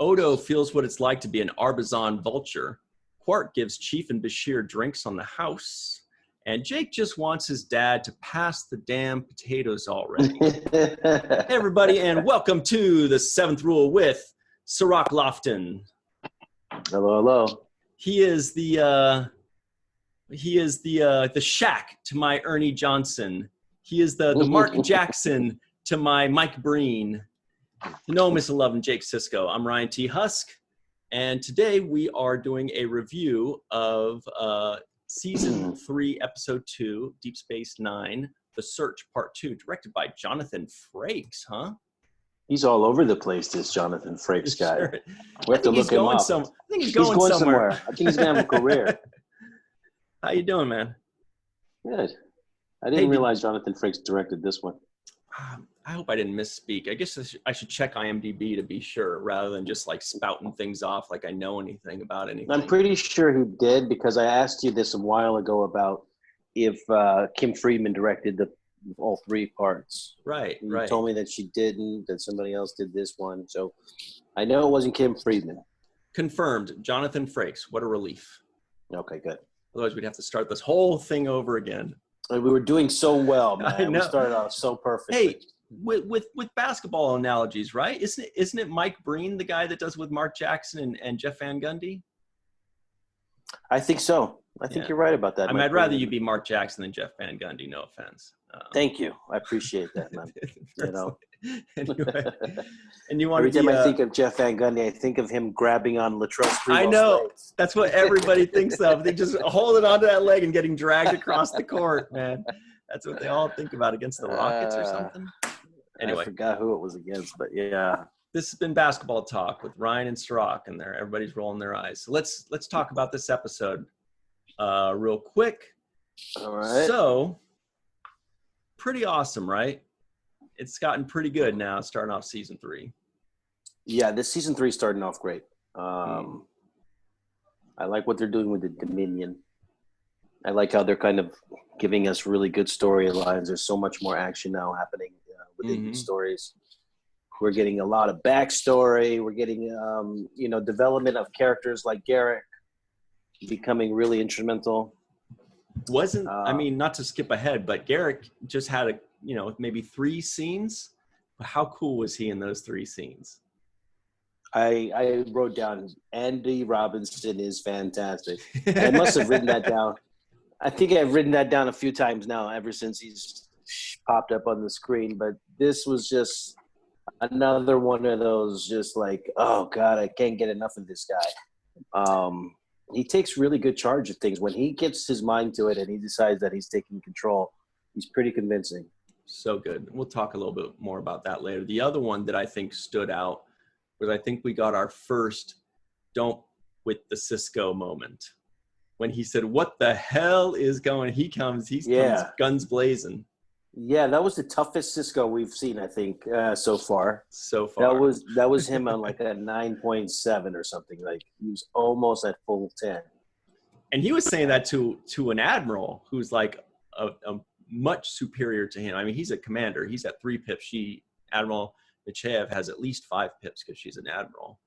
Odo feels what it's like to be an Arbizon vulture. Quark gives Chief and Bashir drinks on the house. And Jake just wants his dad to pass the damn potatoes already. Hey, everybody, and welcome to the Seventh Rule with Cirroc Lofton. Hello, hello. He is the Shaq to my Ernie Johnson. He is the Mark Jackson to my Mike Breen. To know, Miss Love and Jake Sisko. I'm Ryan T. Husk, and today we are doing a review of Season 3, Episode 2, Deep Space Nine, The Search, Part 2, directed by Jonathan Frakes, huh? He's all over the place, this Jonathan Frakes guy. Sure. We have to look him up. I think he's going somewhere. I think he's going to have a career. How you doing, man? Good. I didn't realize Jonathan Frakes directed this one. I hope I didn't misspeak. I guess I should check IMDb to be sure, rather than just like spouting things off like I know anything about anything. I'm pretty sure he did, because I asked you this a while ago about if Kim Friedman directed all three parts. Right, and right. You told me that she didn't, that somebody else did this one. So I know it wasn't Kim Friedman. Confirmed. Jonathan Frakes. What a relief. Okay, good. Otherwise, we'd have to start this whole thing over again. And we were doing so well, man. I know. We started off so perfect. Hey, with basketball analogies, right? Isn't it Mike Breen, the guy that does with Mark Jackson and Jeff Van Gundy? I think so. I think you're right about that. I mean, I'd rather you be Mark Jackson than Jeff Van Gundy. No offense. Thank you. I appreciate that, man. You know. Anyway, and you want every time I think of Jeff Van Gundy, I think of him grabbing on Latrell's I know. legs. That's what everybody thinks of. They just holding onto that leg and getting dragged across the court, man. That's what they all think about against the Rockets or something. Anyway, I forgot who it was against, but yeah. This has been Basketball Talk with Ryan and Cirroc, and everybody's rolling their eyes. So let's talk about this episode real quick. All right. So, pretty awesome, right? It's gotten pretty good now, starting off Season 3. Yeah, this Season 3 is starting off great. I like what they're doing with the Dominion. I like how they're kind of giving us really good storylines. There's so much more action now happening within these stories. We're getting a lot of backstory. We're getting, development of characters like Garrick becoming really instrumental. I mean, not to skip ahead, but Garrick just had maybe 3 scenes. How cool was he in those 3 scenes? I wrote down Andy Robinson is fantastic. I must have written that down. I think I've written that down a few times now, ever since he's popped up on the screen. But this was just another one of those, just like, oh God, I can't get enough of this guy. He takes really good charge of things. When he gets his mind to it and he decides that he's taking control, he's pretty convincing. So good. We'll talk a little bit more about that later. The other one that I think stood out was I think we got our first "don't with the Sisko" moment. When he said, "What the hell is going?" He comes guns blazing. Yeah, that was the toughest Sisko we've seen, I think, so far. So far. That was him on like a 9.7 or something. Like he was almost at full 10. And he was saying that to an admiral who's like a much superior to him. I mean, he's a commander. He's at 3 pips. Admiral Nechayev has at least 5 pips because she's an admiral.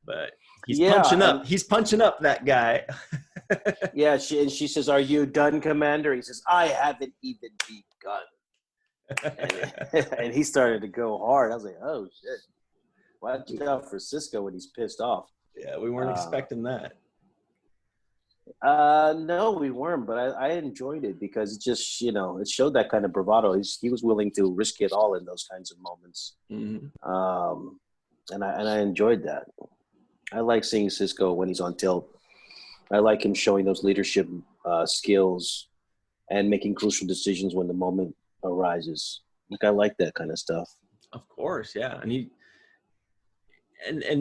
But he's punching up. He's punching up, that guy. Yeah, she says, "Are you done, Commander?" He says, "I haven't even begun." and he started to go hard. I was like, "Oh shit! Watch out for Sisko when he's pissed off." Yeah, we weren't expecting that. No, we weren't. But I enjoyed it because it just, it showed that kind of bravado. He was willing to risk it all in those kinds of moments. Mm-hmm. And I enjoyed that. I like seeing Sisko when he's on tilt. I like him showing those leadership skills and making crucial decisions when the moment arises. I like that kind of stuff. Of course, yeah. And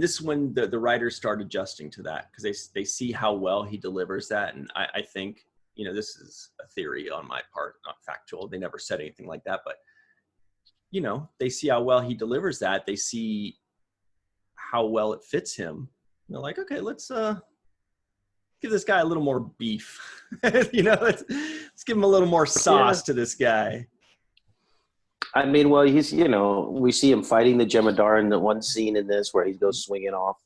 this is when the writers start adjusting to that, because they see how well he delivers that. And I think, this is a theory on my part, not factual. They never said anything like that. But, they see how well he delivers that. They see how well it fits him. And they're like, okay, let's give this guy a little more beef. Let's give him a little more sauce to this guy. I mean, well, he's, we see him fighting the Jemadar in the one scene in this where he goes swinging off.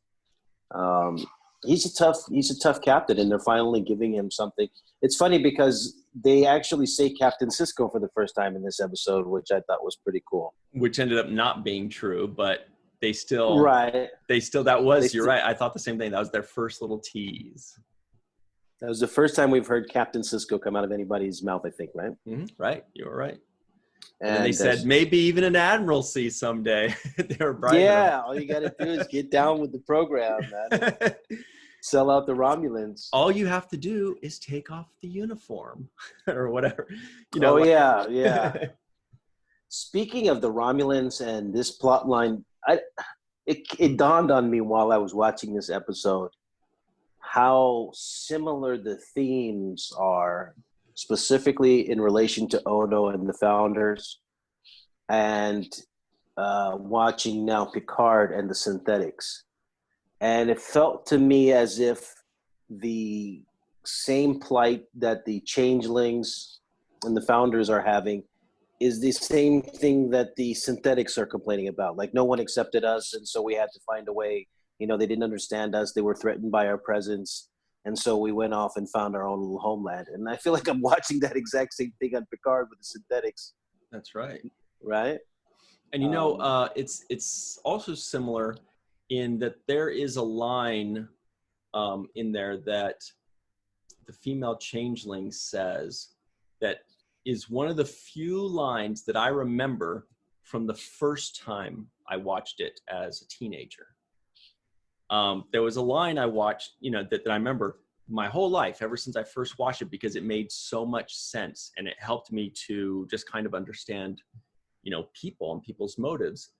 He's a tough captain, and they're finally giving him something. It's funny because they actually say Captain Sisko for the first time in this episode, which I thought was pretty cool. Which ended up not being true, but they still, right. You're right. I thought the same thing. That was their first little tease. That was the first time we've heard Captain Sisko come out of anybody's mouth, I think, right? Mm-hmm. Right. You were right. And they said maybe even an admiralty someday. They were bright. Yeah, all you got to do is get down with the program, man. Sell out the Romulans. All you have to do is take off the uniform or whatever. Yeah. Speaking of the Romulans and this plot line, it dawned on me while I was watching this episode how similar the themes are, specifically in relation to Odo and the Founders, and watching now Picard and the synthetics. And it felt to me as if the same plight that the changelings and the Founders are having is the same thing that the synthetics are complaining about. Like, no one accepted us, and so we had to find a way. They didn't understand us. They were threatened by our presence. And so we went off and found our own little homeland. And I feel like I'm watching that exact same thing on Picard with the synthetics. That's right. Right? And it's also similar in that there is a line in there that the female changeling says that is one of the few lines that I remember from the first time I watched it as a teenager. There was a line I watched, that I remember my whole life, ever since I first watched it, because it made so much sense and it helped me to just kind of understand, people and people's motives.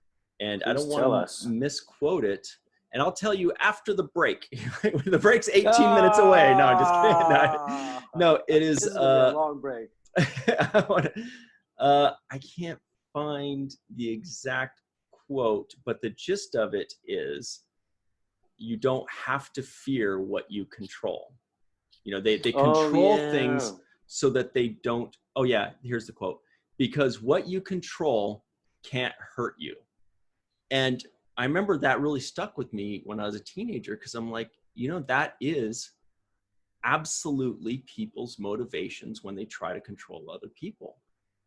And I don't want to misquote it. And I'll tell you after the break. The break's 18 minutes away. No, I'm just kidding. No, it is a long break. I can't find the exact quote, but the gist of it is, you don't have to fear what you control. They control things so that they don't. Oh yeah, here's the quote. Because what you control can't hurt you. And I remember that really stuck with me when I was a teenager, because I'm like, that is absolutely people's motivations when they try to control other people.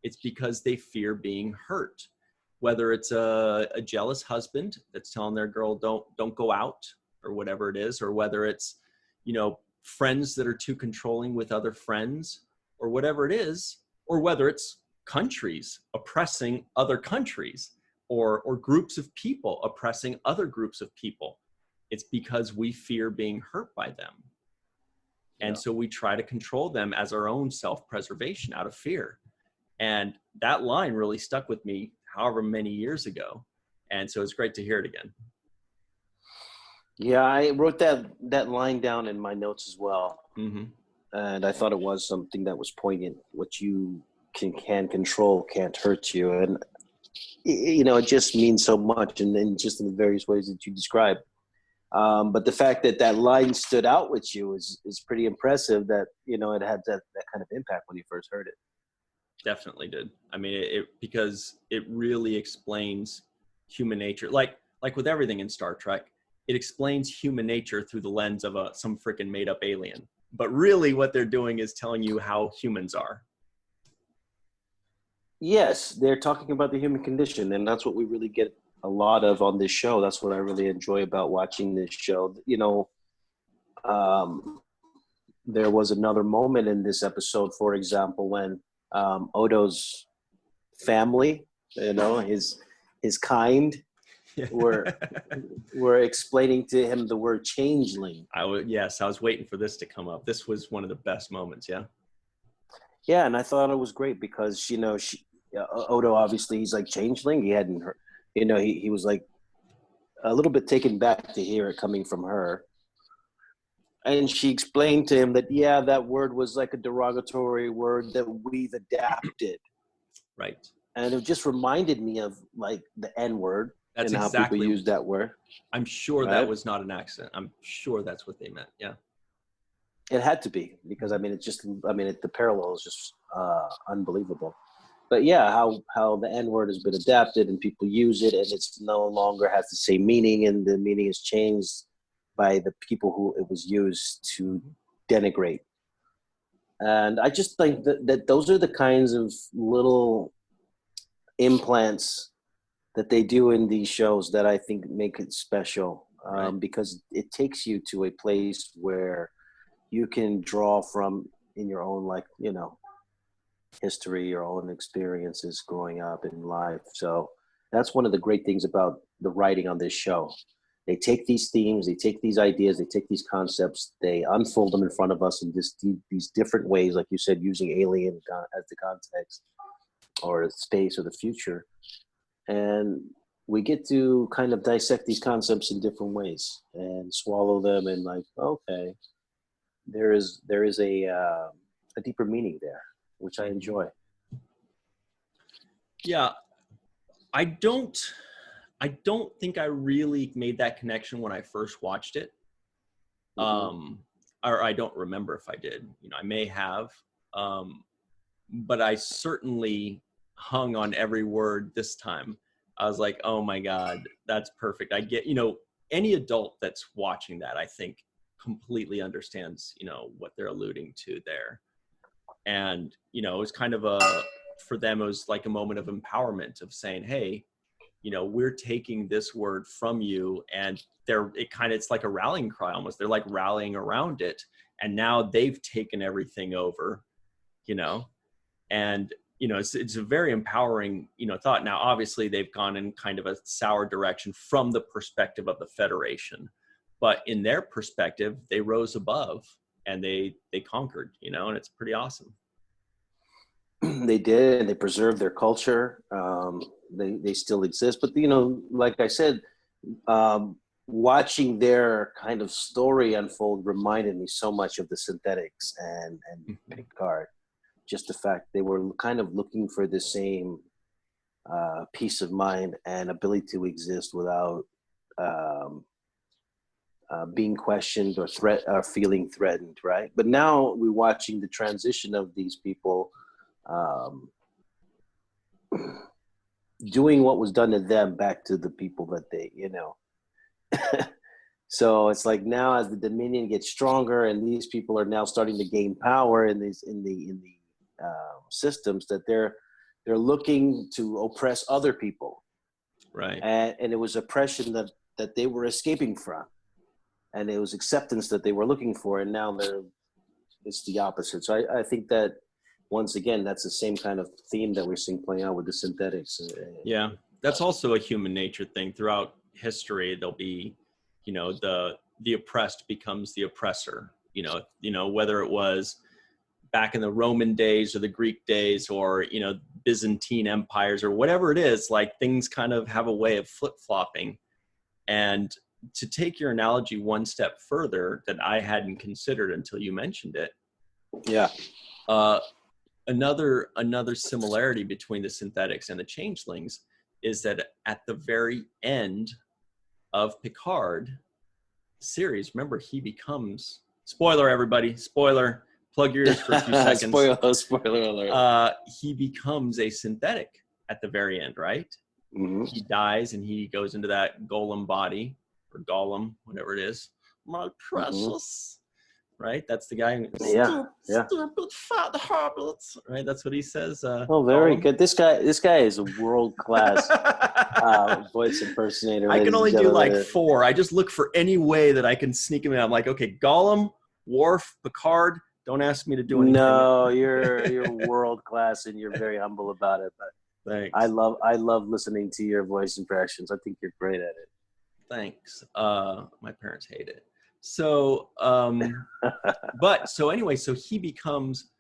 It's because they fear being hurt. Whether it's a jealous husband that's telling their girl don't go out or whatever it is, or whether it's friends that are too controlling with other friends or whatever it is, or whether it's countries oppressing other countries, or groups of people oppressing other groups of people. It's because we fear being hurt by them. And so we try to control them as our own self-preservation out of fear. And that line really stuck with me however many years ago. And so it's great to hear it again. Yeah, I wrote that line down in my notes as well. Mm-hmm. And I thought it was something that was poignant. What you can control can't hurt you. And, it just means so much, and just in the various ways that you described. But the fact that line stood out with you is pretty impressive, that, it had that kind of impact when you first heard it. Definitely did. I mean, because it really explains human nature. Like with everything in Star Trek, it explains human nature through the lens of some freaking made up alien. But really what they're doing is telling you how humans are. Yes, they're talking about the human condition, and that's what we really get a lot of on this show. That's what I really enjoy about watching this show. There was another moment in this episode, for example, when Odo's family, his kind, were explaining to him the word changeling. I was waiting for this to come up. This was one of the best moments. Yeah, and I thought it was great because Odo, obviously he's like changeling. He hadn't heard, he was like a little bit taken back to hear it coming from her. And she explained to him that, that word was like a derogatory word that we've adapted. Right. And it just reminded me of like the N word. That's and exactly how people use that word. I'm sure that was not an accident. I'm sure that's what they meant. Yeah. It had to be, because the parallel is just unbelievable. but yeah, how the N word has been adapted and people use it, and it's no longer has the same meaning, and the meaning is changed by the people who it was used to denigrate. And I just think that those are the kinds of little implants that they do in these shows that I think make it special, because it takes you to a place where you can draw from in your own, like, you know, history, your own experiences growing up in life. So that's one of the great things about the writing on this show. They take these themes, they take these ideas, they take these concepts, they unfold them in front of us in these different ways, like you said, using alien as the context, or space, or the future. And we get to kind of dissect these concepts in different ways and swallow them, and like, okay, there is a deeper meaning there, which I enjoy. Yeah, I don't think I really made that connection when I first watched it. Or I don't remember if I did. You know, I may have, but I certainly hung on every word this time. I was like, oh my God, that's perfect. I get, you know, any adult that's watching that, I think, completely understands, you know, what they're alluding to there. And, you know, it was kind of for them, it was like a moment of empowerment of saying, hey, you know, we're taking this word from you, and it's like a rallying cry almost. They're like rallying around it. And now they've taken everything over, you know, and, you know, it's a very empowering, you know, thought. Now, obviously they've gone in kind of a sour direction from the perspective of the Federation, but in their perspective, they rose above and they conquered, you know, and it's pretty awesome. They did, and they preserved their culture. They still exist, but, you know, like I said, watching their kind of story unfold reminded me so much of the synthetics and Picard. Just the fact they were kind of looking for the same peace of mind and ability to exist without being questioned or feeling threatened, right? But now we're watching the transition of these people doing what was done to them back to the people that they, you know. So it's like now as the Dominion gets stronger and these people are now starting to gain power in the systems, that they're looking to oppress other people, right? And it was oppression that they were escaping from, and it was acceptance that they were looking for, and now it's the opposite. So I think that once again, that's the same kind of theme that we're seeing playing out with the synthetics. Yeah, that's also a human nature thing. Throughout history, there'll be, you know, the oppressed becomes the oppressor. You know, whether it was back in the Roman days or the Greek days, or, you know, Byzantine empires or whatever it is, like things kind of have a way of flip-flopping. And to take your analogy one step further that I hadn't considered until you mentioned it. Yeah. Another similarity between the synthetics and the changelings is that at the very end of Picard series, remember, he becomes, spoiler everybody, spoiler, plug your ears for a few seconds. Spoiler alert. He becomes a synthetic at the very end, right? Mm-hmm. He dies and he goes into that golem body, or golem, whatever it is. My precious. Right? That's the guy. Stupid fat habits. Right? That's what he says. Very good. This guy is a world-class voice impersonator. I can only do like 4. I just look for any way that I can sneak him in. I'm like, okay, Gollum, Worf, Picard. Don't ask me to do anything. No, you're world-class, and you're very humble about it. But thanks. I love listening to your voice impressions. I think you're great at it. Thanks. My parents hate it. So, so he becomes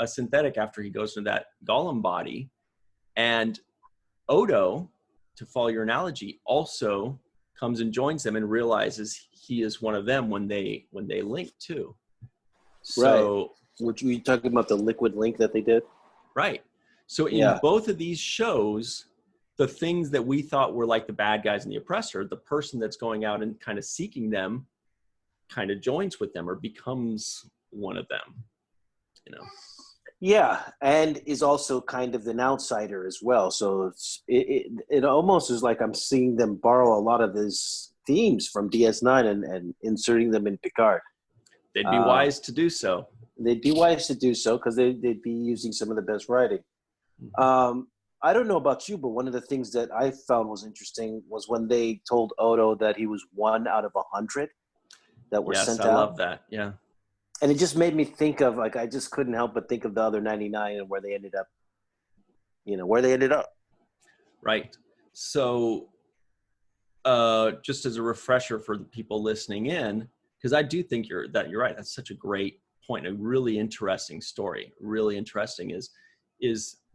a synthetic after he goes into that golem body, and Odo, to follow your analogy, also comes and joins them and realizes he is one of them when they link too. So, right. Which we talking about the liquid link that they did? Right. So in both of these shows, the things that we thought were like the bad guys and the oppressor, the person that's going out and kind of seeking them kind of joins with them or becomes one of them, you know. Yeah, and is also kind of an outsider as well. So it almost is like I'm seeing them borrow a lot of his themes from DS9 and inserting them in Picard. They'd be wise to do so. They'd be wise to do so because they'd be using some of the best writing. I don't know about you, but one of the things that I found was interesting was when they told Odo that he was 1 out of 100 that were sent out. Yes, I love that. Yeah. And it just made me think of, like, I just couldn't help but think of the other 99 and where they ended up, where they ended up. Right. So just as a refresher for the people listening in, because I do think you're right. That's such a great point. A really interesting story. Really interesting is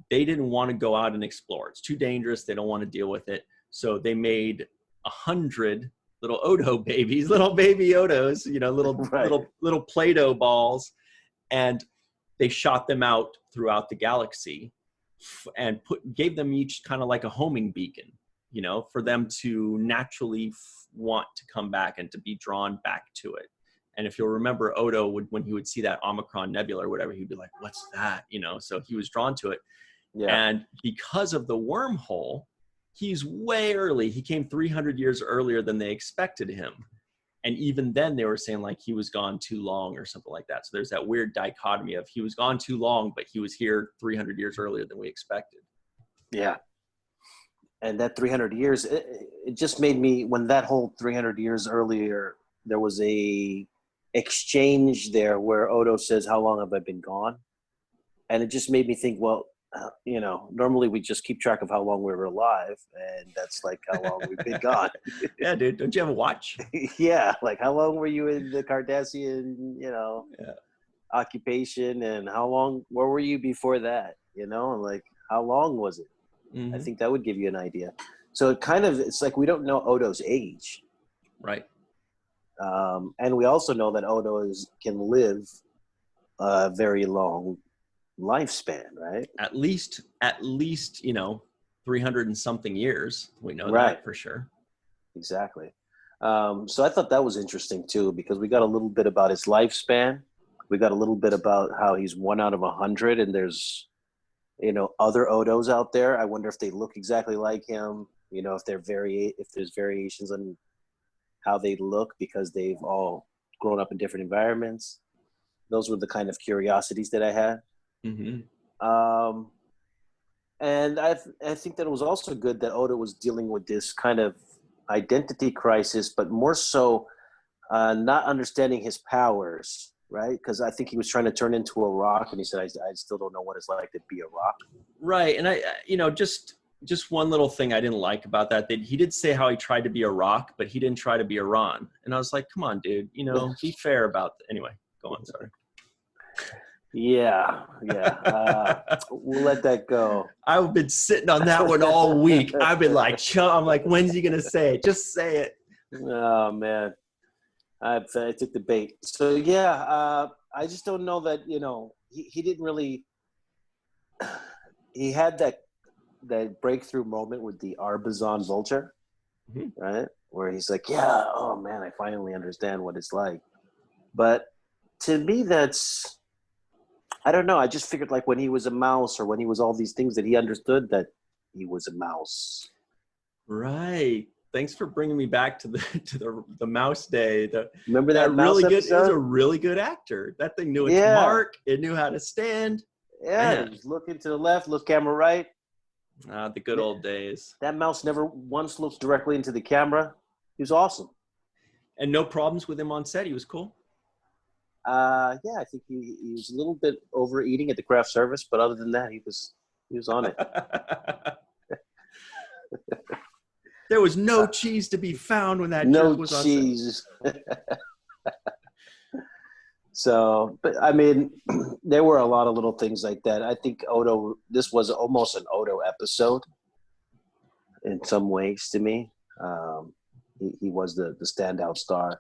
they didn't want to go out and explore. It's too dangerous. They don't want to deal with it. So they made 100 little Odo babies, little baby Odos, little Play-Doh balls, and they shot them out throughout the galaxy and gave them each kind of like a homing beacon, for them to naturally want to come back and to be drawn back to it. And if you'll remember, Odo when he would see that Omicron Nebula or whatever, he'd be like, "What's that?" So he was drawn to it. Yeah. And because of the wormhole, he's way early. He came 300 years earlier than they expected him. And even then they were saying like he was gone too long or something like that. So there's that weird dichotomy of he was gone too long, but he was here 300 years earlier than we expected. Yeah. And that 300 years, it just made me, when that whole 300 years earlier, there was a exchange there where Odo says, "How long have I been gone?" And it just made me think, well, normally we just keep track of how long we were alive, and that's like how long we've been gone. Yeah, dude. Don't you have a watch? Yeah, like how long were you in the Cardassian, occupation, and where were you before that? And like how long was it? Mm-hmm. I think that would give you an idea. So it's like we don't know Odo's age. Right. And we also know that Odo can live a very long lifespan, right? At least 300 and something years. We know that for sure. Exactly. So I thought that was interesting too, because we got a little bit about his lifespan. We got a little bit about how he's 1 out of 100, and there's other Odos out there. I wonder if they look exactly like him. If there's variations on how they look because they've all grown up in different environments. Those were the kind of curiosities that I had. Mm-hmm. And I think that it was also good that Odo was dealing with this kind of identity crisis, but more so not understanding his powers, right? Because I think he was trying to turn into a rock, and he said, I still don't know what it's like to be a rock. Right. And just one little thing I didn't like about that he did say how he tried to be a rock, but he didn't try to be a Ron. And I was like, come on, dude, be fair about anyway, go on, sorry. Yeah. We'll let that go. I've been sitting on that one all week. I've been like, I'm like, when's he going to say it? Just say it. Oh, man. I took the bait. So, yeah, I just don't know that, he didn't really – he had that breakthrough moment with the Arbizon Vulture, right? Where he's like, yeah, oh, man, I finally understand what it's like. But to me, that's – I don't know. I just figured like when he was a mouse or when he was all these things that he understood that he was a mouse. Right. Thanks for bringing me back to the mouse day. Remember that mouse really episode? Good. He was a really good actor. That thing knew its mark. It knew how to stand. Yeah. It was looking to the left, look camera right. The good old days. That mouse never once looked directly into the camera. He was awesome. And no problems with him on set. He was cool. I think he was a little bit overeating at the craft service, but other than that, he was on it. There was no cheese to be found when that jerk was on cheese. So, but I mean, there were a lot of little things like that. I think this was almost an Odo episode in some ways to me. He was the standout star.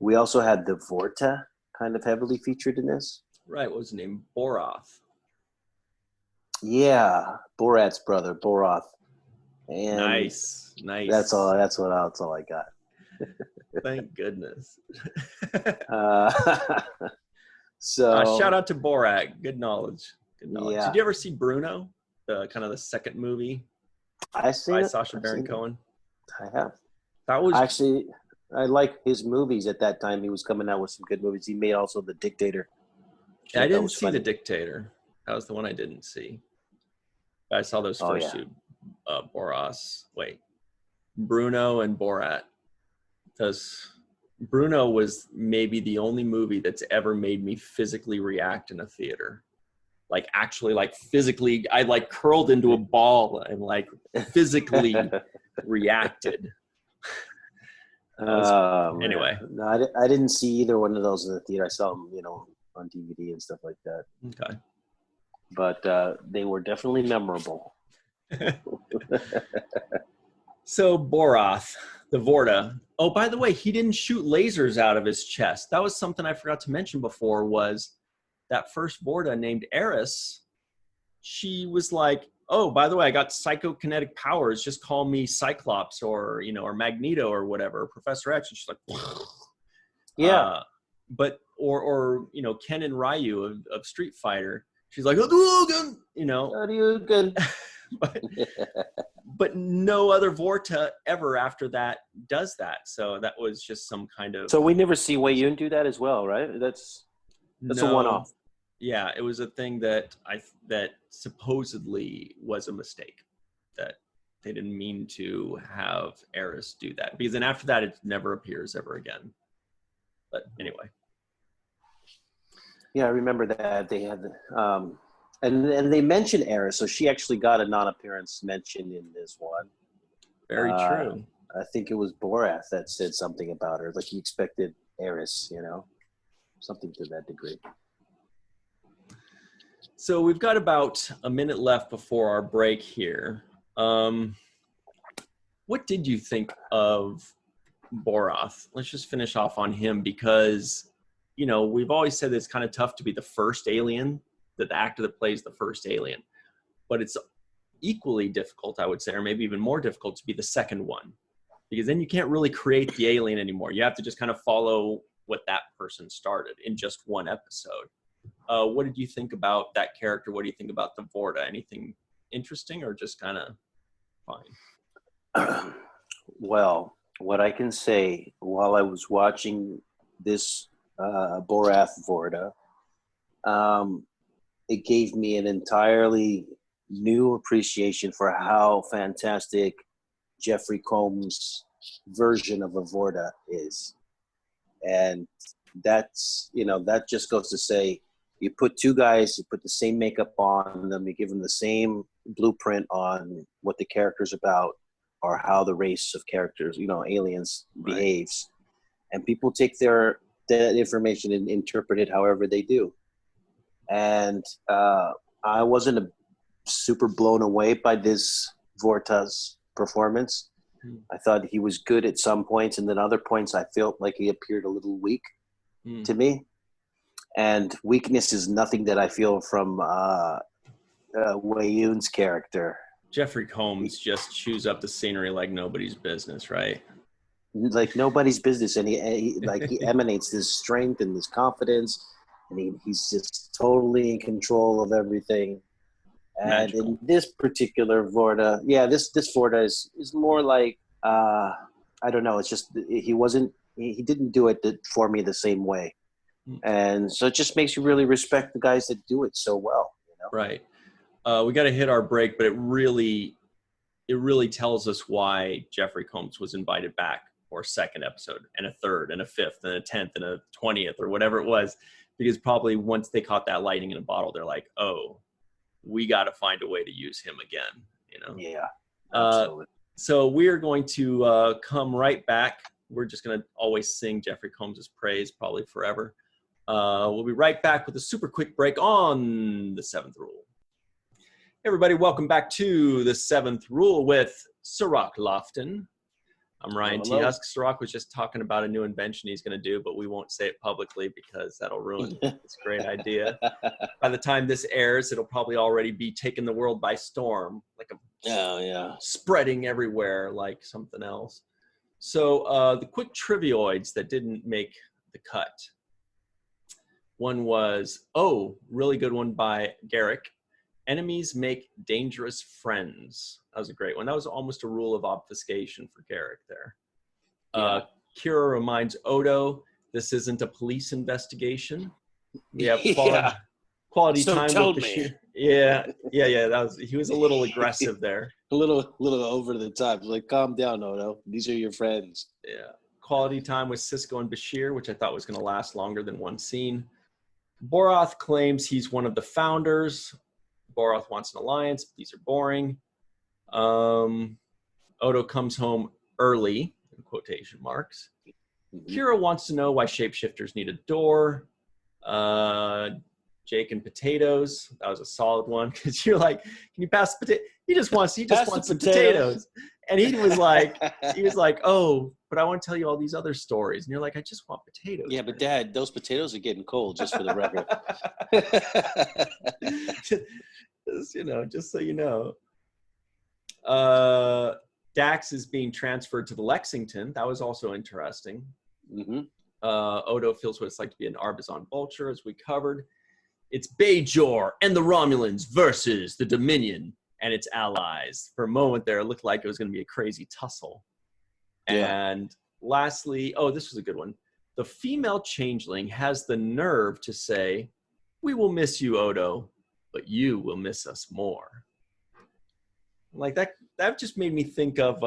We also had the Vorta kind of heavily featured in this. Right. What was his name? Boroth. Yeah. Borat's brother, Boroth. And nice. That's all I got. Thank goodness. So shout out to Borat. Good knowledge. Yeah. Did you ever see Bruno, the kind of the second movie I seen by it. Sacha Baron Cohen? I have. That was Actually, I like his movies at that time. He was coming out with some good movies. He made also The Dictator. I didn't see The Dictator. That was the one I didn't see. I saw those first two, Bruno and Borat. Because Bruno was maybe the only movie that's ever made me physically react in a theater. Like actually, like physically, I like curled into a ball and like physically reacted. Anyway. No, I didn't see either one of those in the theater. I saw them, on DVD and stuff like that. Okay. But they were definitely memorable. So Borath, the Vorta. Oh, by the way, he didn't shoot lasers out of his chest. That was something I forgot to mention before, was that first Vorta named Eris. She was like, oh, by the way, I got psychokinetic powers. Just call me Cyclops or Magneto or whatever, Professor X. And she's like, yeah. Or Ken and Ryu of Street Fighter. She's like, Hadouken! Hadouken. But no other Vorta ever after that does that. So that was just some kind of. So we never see Wei Yun do that as well, right? That's a one-off. Yeah, it was a thing that supposedly was a mistake, that they didn't mean to have Eris do that, because then after that it never appears ever again. But anyway. Yeah, I remember that they had, and they mentioned Eris, so she actually got a non-appearance mention in this one. Very true. I think it was Borath that said something about her, like he expected Eris, something to that degree. So we've got about a minute left before our break here. What did you think of Borath? Let's just finish off on him, because we've always said it's kind of tough to be the first alien, that the actor that plays the first alien. But it's equally difficult, I would say, or maybe even more difficult, to be the second one. Because then you can't really create the alien anymore. You have to just kind of follow what that person started in just one episode. What did you think about that character? What do you think about the Vorta? Anything interesting or just kind of fine? Well, what I can say, while I was watching this Borath Vorta, it gave me an entirely new appreciation for how fantastic Jeffrey Combs' version of a Vorta is. And that's, that just goes to say, you put two guys, you put the same makeup on them, you give them the same blueprint on what the character's about or how the race of characters, aliens, right, behaves. And people take that information and interpret it however they do. And I wasn't super blown away by this Vorta's performance. I thought he was good at some points, and then other points I felt like he appeared a little weak to me. And weakness is nothing that I feel from Wei Yun's character. Jeffrey Combs just chews up the scenery like nobody's business, right? Like nobody's business, and he emanates this strength and this confidence, and he's just totally in control of everything. And Magical. In this particular Vorta, this Vorta is more like I don't know. It's just he didn't do it for me the same way, and so it just makes you really respect the guys that do it so well. Right. We got to hit our break, but it really tells us why Jeffrey Combs was invited back for a second episode and a third and a fifth and a 10th and a 20th or whatever it was, because probably once they caught that lightning in a bottle, they're like, oh, we got to find a way to use him again, Yeah, absolutely. So we're going to come right back. We're just going to always sing Jeffrey Combs' praise probably forever. We'll be right back with a super quick break on The Seventh Rule. Hey everybody, welcome back to The Seventh Rule with Cirroc Lofton. I'm Ryan T. Husk. Cirroc was just talking about a new invention he's going to do, but we won't say it publicly because that'll ruin this great idea. By the time this airs, it'll probably already be taking the world by storm, like spreading everywhere like something else. So the quick trivioids that didn't make the cut. One was, oh, really good one by Garrick. Enemies make dangerous friends. That was a great one. That was almost a rule of obfuscation for Garrick there. Yeah. Kira reminds Odo, this isn't a police investigation. We have Yeah. quality So time told with me. Bashir. Yeah. He was a little aggressive there. A little over the top. Like, calm down, Odo. These are your friends. Yeah. Quality time with Sisko and Bashir, which I thought was going to last longer than one scene. Boroth claims he's one of the founders. Boroth wants an alliance. But these are boring. Odo comes home early, in quotation marks. Kira wants to know why shapeshifters need a door. Jake and potatoes. That was a solid one because you're like, can you pass the potato? He just wants some potatoes. And he was like, oh, but I want to tell you all these other stories. And you're like, I just want potatoes. Yeah, but Dad, those potatoes are getting cold, just for the record. Just so you know. Dax is being transferred to the Lexington. That was also interesting. Mm-hmm. Odo feels what it's like to be an Arbizon vulture, as we covered. It's Bajor and the Romulans versus the Dominion and its allies. For a moment there, it looked like it was going to be a crazy tussle. Yeah. And lastly, this was a good one. The female changeling has the nerve to say, we will miss you, Odo, but you will miss us more. Like that just made me think of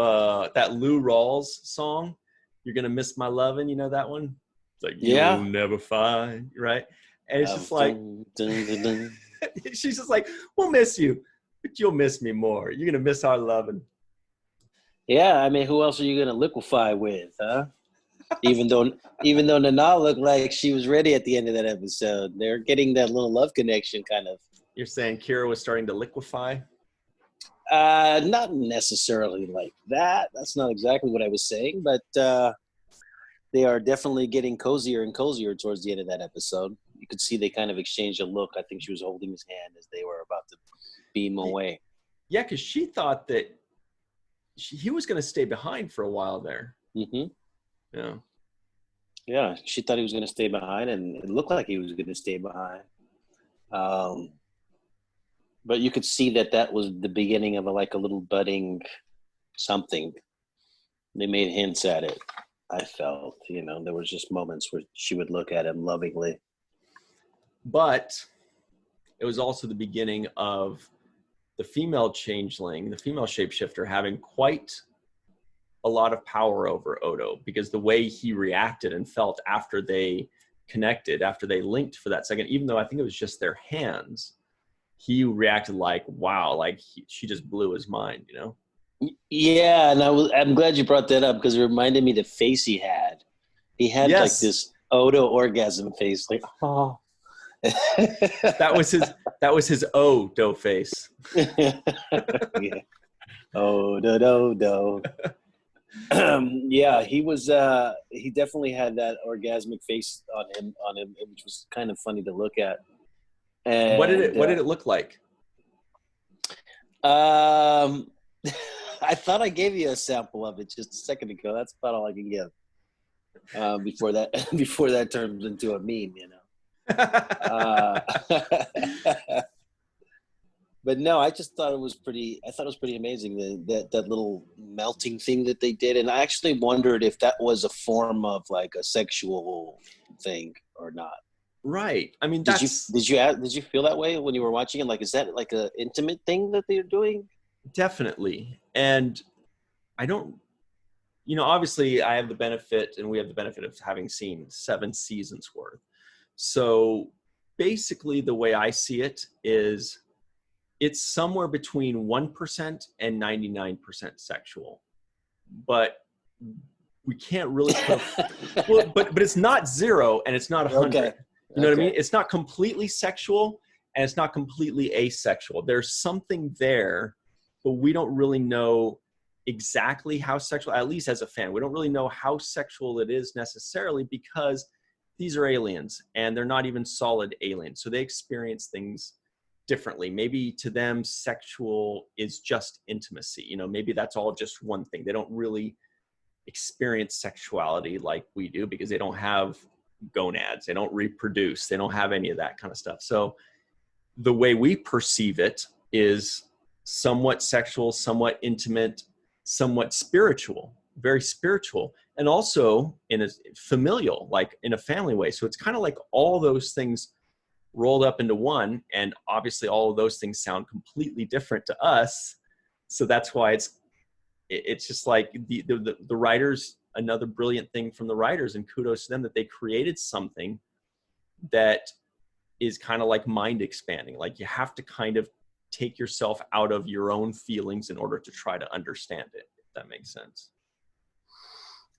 that Lou Rawls song, You're Gonna Miss My Lovin', you know that one? It's like, yeah. You'll never find, right? And it's just like, she's just like, we'll miss you, but you'll miss me more. You're gonna miss our lovin'. Yeah, I mean, who else are you gonna liquefy with, huh? Even though Nana looked like she was ready at the end of that episode, they're getting that little love connection kind of. You're saying Kira was starting to liquefy? Not necessarily like that. That's not exactly what I was saying, but they are definitely getting cozier and cozier towards the end of that episode. You could see they kind of exchanged a look. I think she was holding his hand as they were about to beam away. Yeah, because she thought that he was going to stay behind for a while there. Mm-hmm. Yeah. Yeah, she thought he was going to stay behind, and it looked like he was going to stay behind. But you could see that was the beginning of a little budding something. They made hints at it. I felt, there was just moments where she would look at him lovingly. But it was also the beginning of the female changeling, the female shapeshifter, having quite a lot of power over Odo, because the way he reacted and felt after they connected, after they linked for that second, even though I think it was just their hands, he reacted like, wow, like she just blew his mind, Yeah, and I'm glad you brought that up because it reminded me the face he had. He had yes. like this Odo orgasm face, like, oh. that was his Odo face. Yeah. Odo. Yeah, he was. He definitely had that orgasmic face on him, which was kind of funny to look at. And, what did it look like? I thought I gave you a sample of it just a second ago. That's about all I can give. Before that turns into a meme, But no, I just thought it was pretty. I thought it was pretty amazing that little melting thing that they did, and I actually wondered if that was a form of like a sexual thing or not. Right. I mean, did you feel that way when you were watching it? Like, is that like an intimate thing that they're doing? Definitely. And I don't, obviously I have the benefit, and we have the benefit of having seen 7 seasons worth. So basically the way I see it is it's somewhere between 1% and 99% sexual, but we can't really put well, but it's not 0 and it's not 100. Okay. You know what I mean? It's not completely sexual and it's not completely asexual. There's something there, but we don't really know exactly how sexual, at least as a fan, we don't really know how sexual it is necessarily, because these are aliens and they're not even solid aliens. So they experience things differently. Maybe to them, sexual is just intimacy. Maybe that's all just one thing. They don't really experience sexuality like we do because they don't have gonads. They don't reproduce. They don't have any of that kind of stuff. So the way we perceive it is somewhat sexual, somewhat intimate, somewhat spiritual, very spiritual, and also in a familial, like in a family way. So it's kind of like all those things rolled up into one, and obviously all of those things sound completely different to us. So that's why it's just like the writers, another brilliant thing from the writers, and kudos to them that they created something that is kind of like mind expanding. Like you have to kind of take yourself out of your own feelings in order to try to understand it, if that makes sense.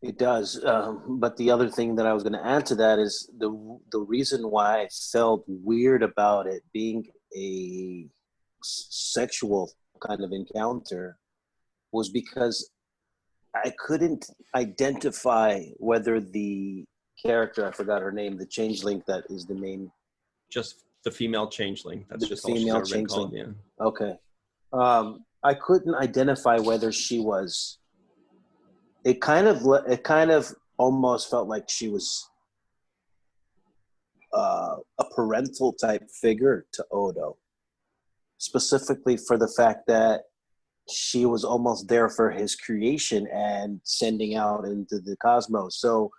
It does. But the other thing that I was going to add to that is the reason why I felt weird about it being a sexual kind of encounter was because I couldn't identify whether the character, I forgot her name, the changeling that is the main. Just the female changeling. That's the just female all she's ever been called, changeling. yeah. Okay. I couldn't identify whether she was. It kind of almost felt like she was a parental type figure to Odo, specifically for the fact that she was almost there for his creation and sending out into the cosmos. So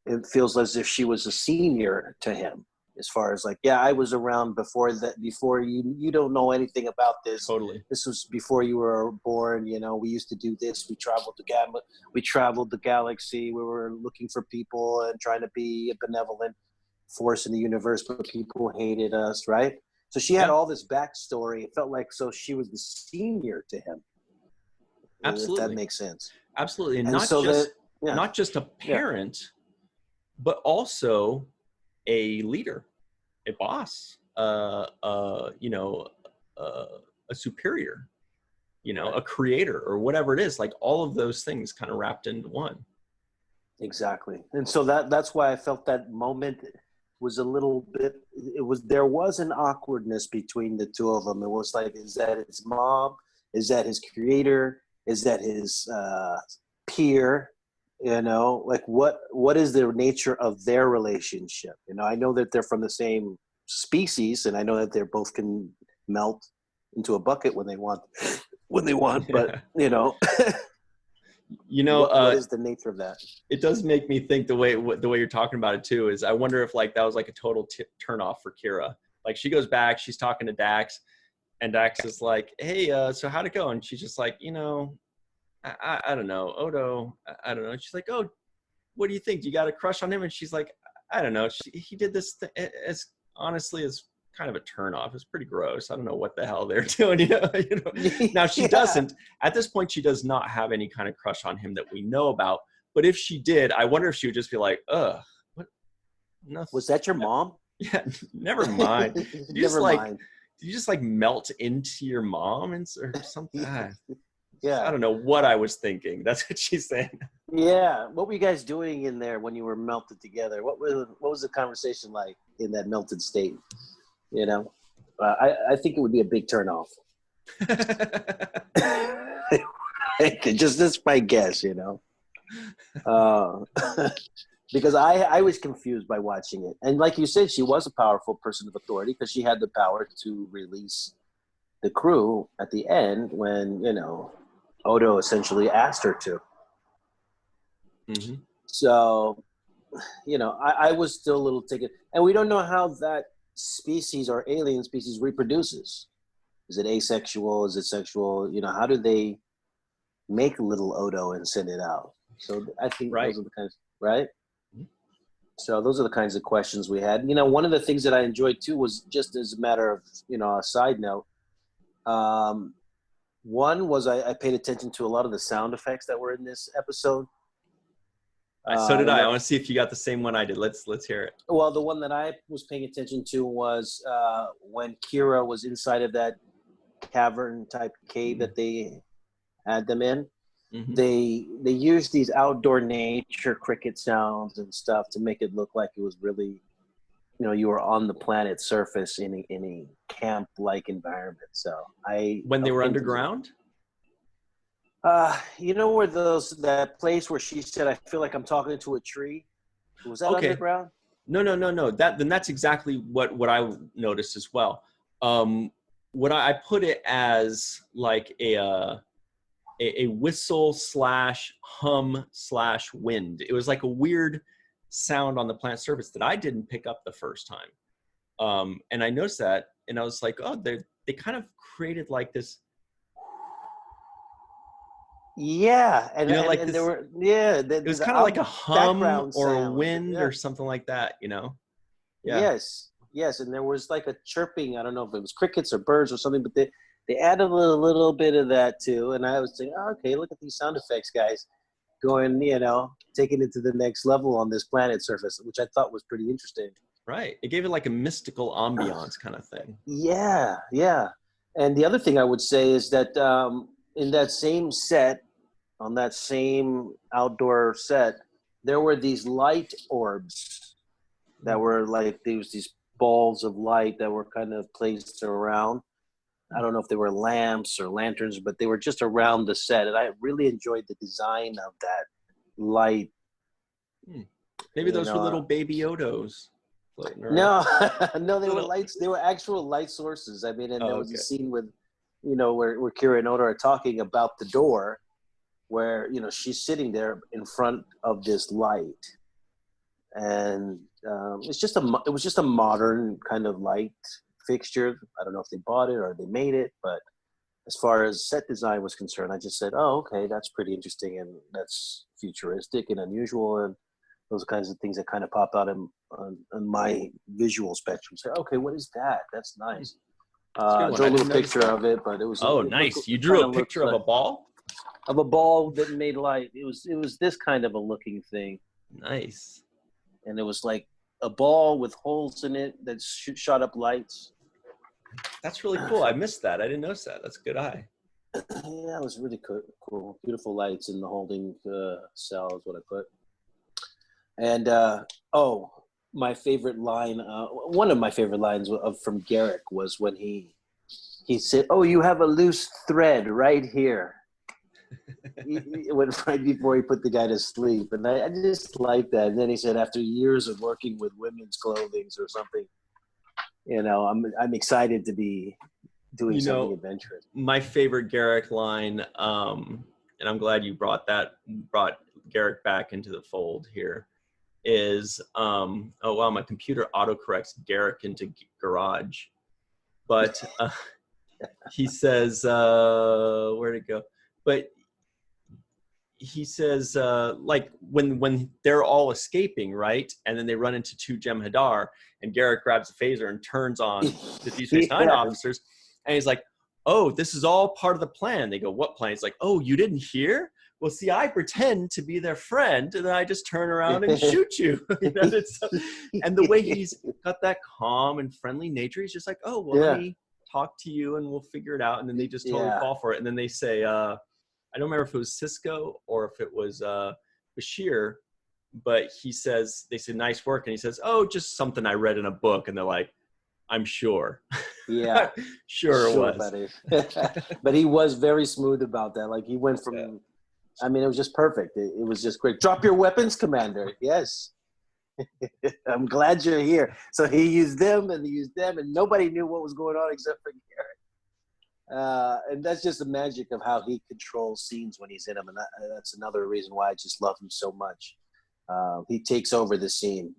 it feels as if she was a senior to him, as far as like, yeah, I was around before you don't know anything about this. Totally. This was before you were born. You know, we used to do this. We traveled the galaxy. We were looking for people and trying to be a benevolent force in the universe, but people hated us, right? So she had all this backstory. It felt like she was the senior to him. Absolutely. If that makes sense. Absolutely. And not just a parent, but also a leader, a boss, a superior, a creator, or whatever it is. Like all of those things kind of wrapped into one. Exactly. And so that's why I felt that moment was a little bit, there was an awkwardness between the two of them. It was like, is that his mom? Is that his creator? Is that his peer? Like what is the nature of their relationship? I know that they're from the same species, and I know that they both can melt into a bucket when they want, but what is the nature of that? It does make me think the way you're talking about it too is I wonder if like that was like a total turn off for Kira. Like she goes back, she's talking to Dax, and Dax is like, hey, so how'd it go? And she's just like, I don't know, Odo, I don't know. She's like, oh, what do you think? Do you got a crush on him? And she's like, I don't know. He did this as honestly as kind of a turn off. It's pretty gross. I don't know what the hell they're doing. Now she doesn't. At this point, she does not have any kind of crush on him that we know about. But if she did, I wonder if she would just be like, ugh, what? Nothing. Was that your mom? Yeah, never mind. Did you just like melt into your mom or something? Yeah. I don't know what I was thinking. That's what she's saying. Yeah. What were you guys doing in there when you were melted together? What was the conversation like in that melted state? I think it would be a big turn off. Just this my guess, because I was confused by watching it. And like you said, she was a powerful person of authority because she had the power to release the crew at the end when, Odo essentially asked her to. Mm-hmm. So, I was still a little taken. And we don't know how that species or alien species reproduces. Is it asexual? Is it sexual? How do they make little Odo and send it out? So I think those are the kinds, right? Mm-hmm. So those are the kinds of questions we had. One of the things that I enjoyed too was just as a matter of, a side note. One was I paid attention to a lot of the sound effects that were in this episode. So did I. I want to see if you got the same one I did. Let's hear it. Well, the one that I was paying attention to was when Kira was inside of that cavern type cave that they had them in. Mm-hmm. They used these outdoor nature cricket sounds and stuff to make it look like it was really, you were on the planet's surface in a camp-like environment. So when they were underground. Where that place where she said, I feel like I'm talking to a tree. Was that underground? No. That's exactly what I noticed as well. What I put it as like a whistle / hum / wind. It was like a weird sound on the planet's surface that I didn't pick up the first time. And I noticed that, and I was like, oh, they kind of created like this. Yeah, and like and this, there were it was kind of like a hum or a wind or something like that, Yeah. Yes, and there was like a chirping. I don't know if it was crickets or birds or something, but they added a little bit of that too. And I was thinking, oh, okay, look at these sound effects guys going, taking it to the next level on this planet surface, which I thought was pretty interesting. Right. It gave it like a mystical ambiance kind of thing. Yeah. And the other thing I would say is that in that same set, on that same outdoor set, there were these light orbs that were like, there was these balls of light that were kind of placed around. I don't know if they were lamps or lanterns, but they were just around the set. And I really enjoyed the design of that light. Maybe those were little baby Yodos. No, they were lights. They were actual light sources. I mean, and there was a scene with, where Kira and Oda are talking about the door, where she's sitting there in front of this light, and it was just a modern kind of light fixture. I don't know if they bought it or they made it, but as far as set design was concerned, I just said, oh, okay, that's pretty interesting, and that's futuristic and unusual, and those kinds of things that kind of pop out on my visual spectrum. Say, okay, what is that? That's nice. I drew a little picture of it, but it was nice. You drew a picture of a ball? Of a ball that made light. It was this kind of a looking thing. Nice. And it was like a ball with holes in it that shot up lights. That's really cool. I missed that. I didn't notice that. That's a good eye. Yeah, it was really cool. Beautiful lights in the holding cell is what I put. And my favorite line, one of my favorite lines from Garrick was when he said, "Oh, you have a loose thread right here." Right before he put the guy to sleep, and I just like that. And then he said, after years of working with women's clothing or something, I'm excited to be doing something adventurous. My favorite Garrick line, and I'm glad you brought Garrick back into the fold here, is oh wow, my computer autocorrects Garrick into garage, but he says where'd it go? But he says like when they're all escaping, right, and then they run into two Jem'Hadar, and Garrick grabs a phaser and turns on the Deep Space Nine officers, and he's like, "Oh, this is all part of the plan." They go, "What plan?" He's like, "Oh, you didn't hear? Well, see, I pretend to be their friend, and then I just turn around and shoot you." And the way he's got that calm and friendly nature, he's just like, "Oh, well, let me talk to you, and we'll figure it out." And then they just totally fall for it. And then they say, I don't remember if it was Sisko or if it was Bashir, but they said, "Nice work." And he says, "Oh, just something I read in a book." And they're like, "I'm sure." Yeah. sure it was. Buddy. But he was very smooth about that. Like he went from, I mean, it was just perfect. It was just great. "Drop your weapons, Commander." Yes. "I'm glad you're here." So he used them and nobody knew what was going on except for Garrett. And that's just the magic of how he controls scenes when he's in them. And that's another reason why I just love him so much. He takes over the scene,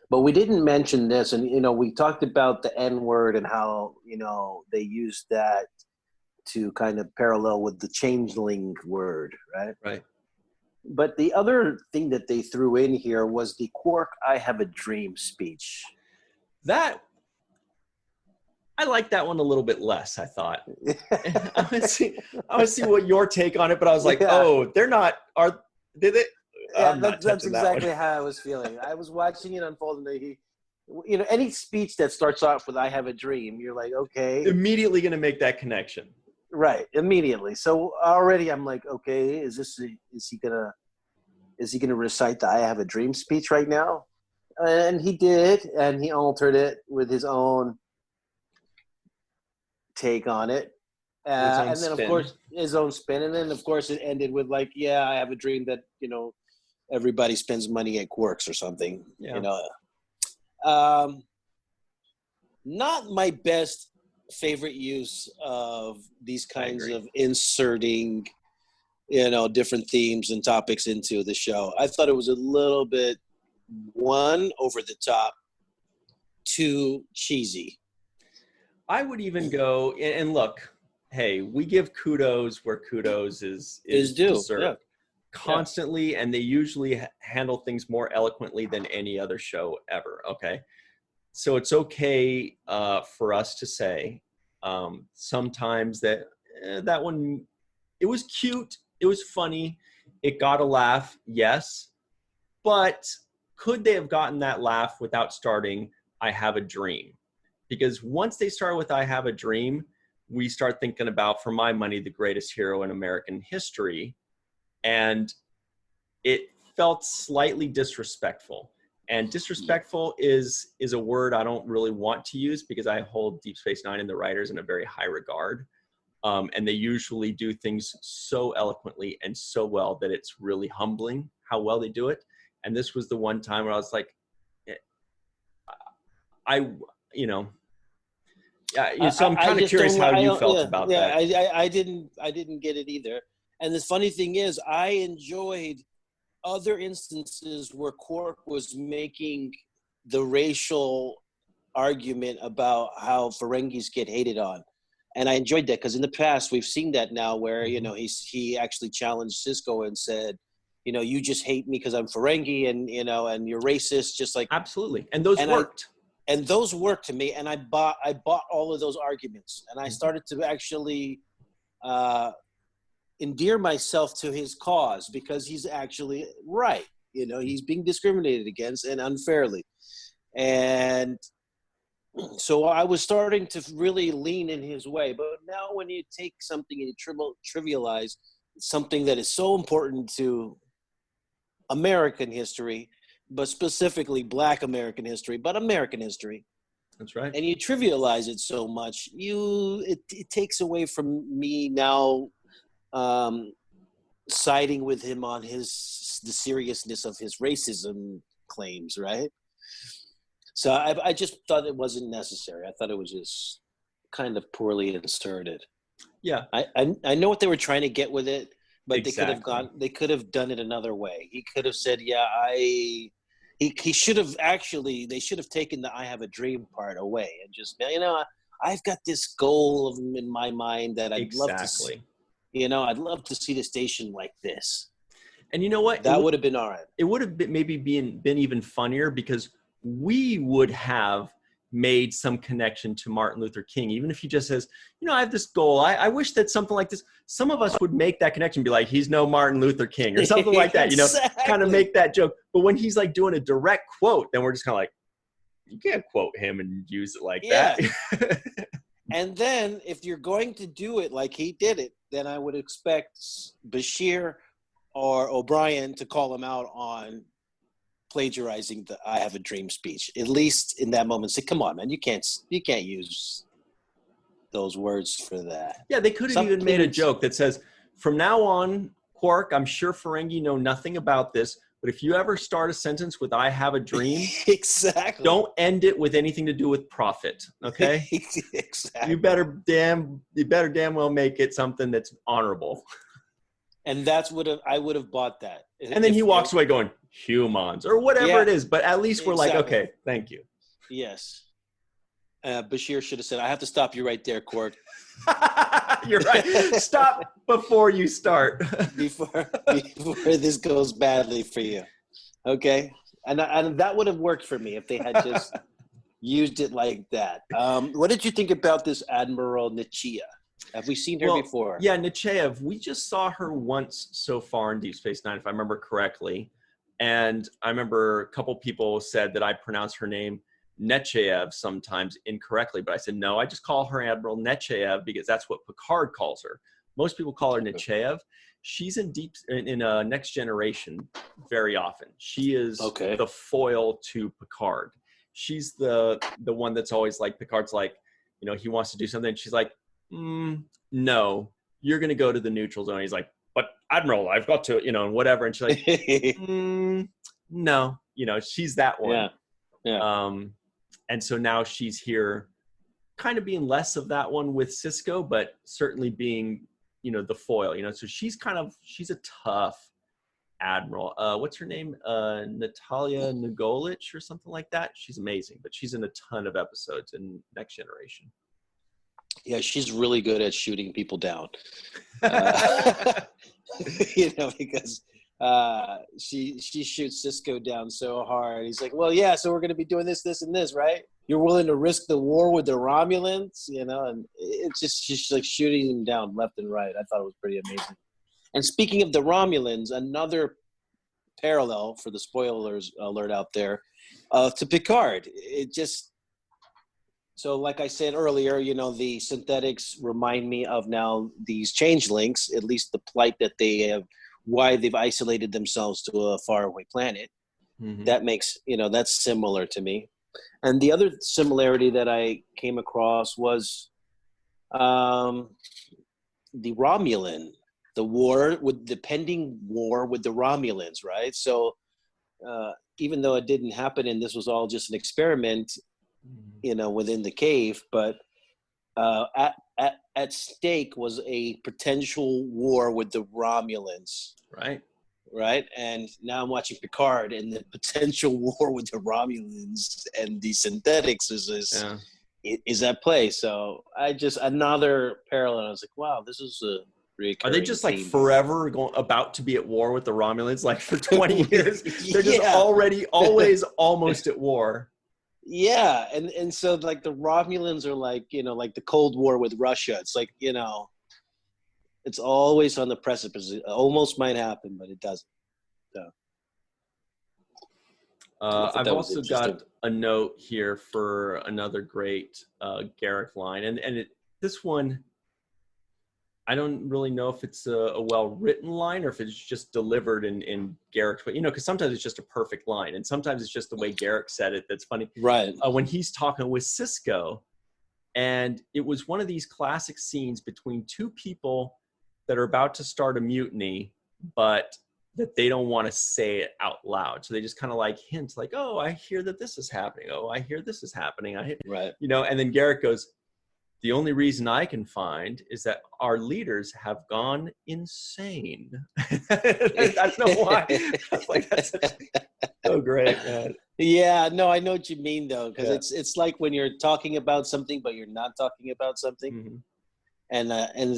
But we didn't mention this, and, we talked about the N-word and how, they used that to kind of parallel with the changeling word, right? Right. But the other thing that they threw in here was the Quark "I have a dream" speech. I like that one a little bit less, I thought. I want to see what your take on it, but I was like, oh, they're not, did they? Yeah, that's exactly how I was feeling. I was watching it unfold, and any speech that starts off with "I have a dream," you're like, okay. Immediately going to make that connection. Right, immediately. So already I'm like, okay, is he gonna recite the "I have a dream" speech right now? And he did, and he altered it with his own take on it. And then, of course, his own spin. And then, of course, it ended with like, "Yeah, I have a dream that, everybody spends money at Quarks or something. Yeah. You know, not my best favorite use of these kinds of inserting, you know, different themes and topics into the show. I thought it was a little bit, one, over the top, two, cheesy. I would even go and look. Hey, we give kudos where kudos is due. deserved constantly, and they usually handle things more eloquently than any other show ever. Okay, so it's okay for us to say sometimes that that one, it was cute, it was funny, it got a laugh, yes, but could they have gotten that laugh without starting I Have a Dream? Because once they start with I Have a Dream, we start thinking about, for my money, the greatest hero in American history. And it felt slightly disrespectful. And disrespectful is a word I don't really want to use, because I hold Deep Space Nine and the writers in a very high regard. And they usually do things so eloquently and so well that it's really humbling how well they do it. And this was the one time where I was like, so I'm kind of curious how you felt about that. I didn't get it either. And the funny thing is, I enjoyed other instances where Quark was making the racial argument about how Ferengis get hated on. And I enjoyed that, because in the past we've seen that now where, you know, he actually challenged Sisko and said, you know, you just hate me because I'm Ferengi, and, you know, and you're racist, just like. Absolutely. And those worked. And those worked to me, and I bought all of those arguments, and I started to actually endear myself to his cause, because he's actually right. You know, he's being discriminated against, and unfairly. And so I was starting to really lean in his way. But now when you take something and you trivialize something that is so important to American history, but specifically Black American history, but American history. That's right. And you trivialize it so much, it takes away from me now siding with him on the seriousness of his racism claims, right? So I just thought it wasn't necessary. I thought it was just kind of poorly inserted. Yeah. I know what they were trying to get with it, but exactly. they could have done it another way. He could have said, he should have they should have taken the I Have a Dream part away and just, you know, I've got this goal in my mind that I'd love to see. You know, I'd love to see the station like this. And you know what? That would have been all right. It would have been been even funnier, because we would have made some connection to Martin Luther King, even if he just says, you know, I have this goal. I wish that something like this, some of us would make that connection, be like, he's no Martin Luther King or something like that, you know, kind of make that joke. But when he's like doing a direct quote, then we're just kind of like, you can't quote him and use it like that. And then if you're going to do it like he did it, then I would expect Bashir or O'Brien to call him out on plagiarizing the I Have a Dream speech, at least in that moment. Say, come on, man, you can't use those words for that. Yeah, they could have even made a joke that says, from now on, Quark, I'm sure Ferengi know nothing about this, but if you ever start a sentence with I have a dream, exactly, don't end it with anything to do with profit, okay? Exactly. You better damn well make it something that's honorable. And I would have bought that. And then he walks away going, humans, or whatever it is. But at least we're like, okay, thank you. Yes. Bashir should have said, I have to stop you right there, Quark. You're right. Stop before you start. before this goes badly for you. Okay? And that would have worked for me if they had just used it like that. What did you think about this Admiral Nichia? Have we seen her before? Yeah, Nechayev. We just saw her once so far in Deep Space Nine, if I remember correctly. And I remember a couple people said that I pronounce her name Nechayev sometimes incorrectly, but I said, no, I just call her Admiral Nechayev because that's what Picard calls her. Most people call her Nechayev. She's in Next Generation very often. She is the foil to Picard. She's the one that's always like, Picard's like, you know, he wants to do something. And she's like, no, you're going to go to the neutral zone. He's like, but Admiral, I've got to, and whatever. And she's like, no, she's that one. Yeah. And so now she's here kind of being less of that one with Sisko, but certainly being, the foil, so she's a tough admiral. What's her name? Natalia Nagolic or something like that. She's amazing, but she's in a ton of episodes in Next Generation. Yeah, she's really good at shooting people down. Because she shoots Sisko down so hard. He's like, well, yeah, so we're going to be doing this, and this, right? You're willing to risk the war with the Romulans, and it's just she's like shooting them down left and right. I thought it was pretty amazing. And speaking of the Romulans, another parallel for the spoilers alert out there to Picard. So like I said earlier, the synthetics remind me of now these changelings, at least the plight that they have, why they've isolated themselves to a faraway planet. Mm-hmm. That makes, that's similar to me. And the other similarity that I came across was the Romulan, the pending war with the Romulans, right? So even though it didn't happen and this was all just an experiment, within the cave, but at stake was a potential war with the Romulans. Right. And now I'm watching Picard, and the potential war with the Romulans and the synthetics is at play. So another parallel. I was like, wow, this is a recurring. Are they just like forever about to be at war with the Romulans, like for 20 years? They're just already always almost at war. Yeah, and so like the Romulans are like, like the Cold War with Russia. It's like, it's always on the precipice. It almost might happen, but it doesn't. So I've also got a note here for another great Garak line, and this one, I don't really know if it's a well-written line or if it's just delivered in Garak's way, because sometimes it's just a perfect line, and sometimes it's just the way Garak said it that's funny. Right. When he's talking with Sisko, and it was one of these classic scenes between two people that are about to start a mutiny, but that they don't want to say it out loud. So they just kind of like hint, like, oh, I hear that this is happening. Oh, I hear this is happening. Right. And then Garak goes, the only reason I can find is that our leaders have gone insane. I don't know why. I was like, that's so great, man. Yeah, no, I know what you mean though, because it's like when you're talking about something, but you're not talking about something. Mm-hmm. And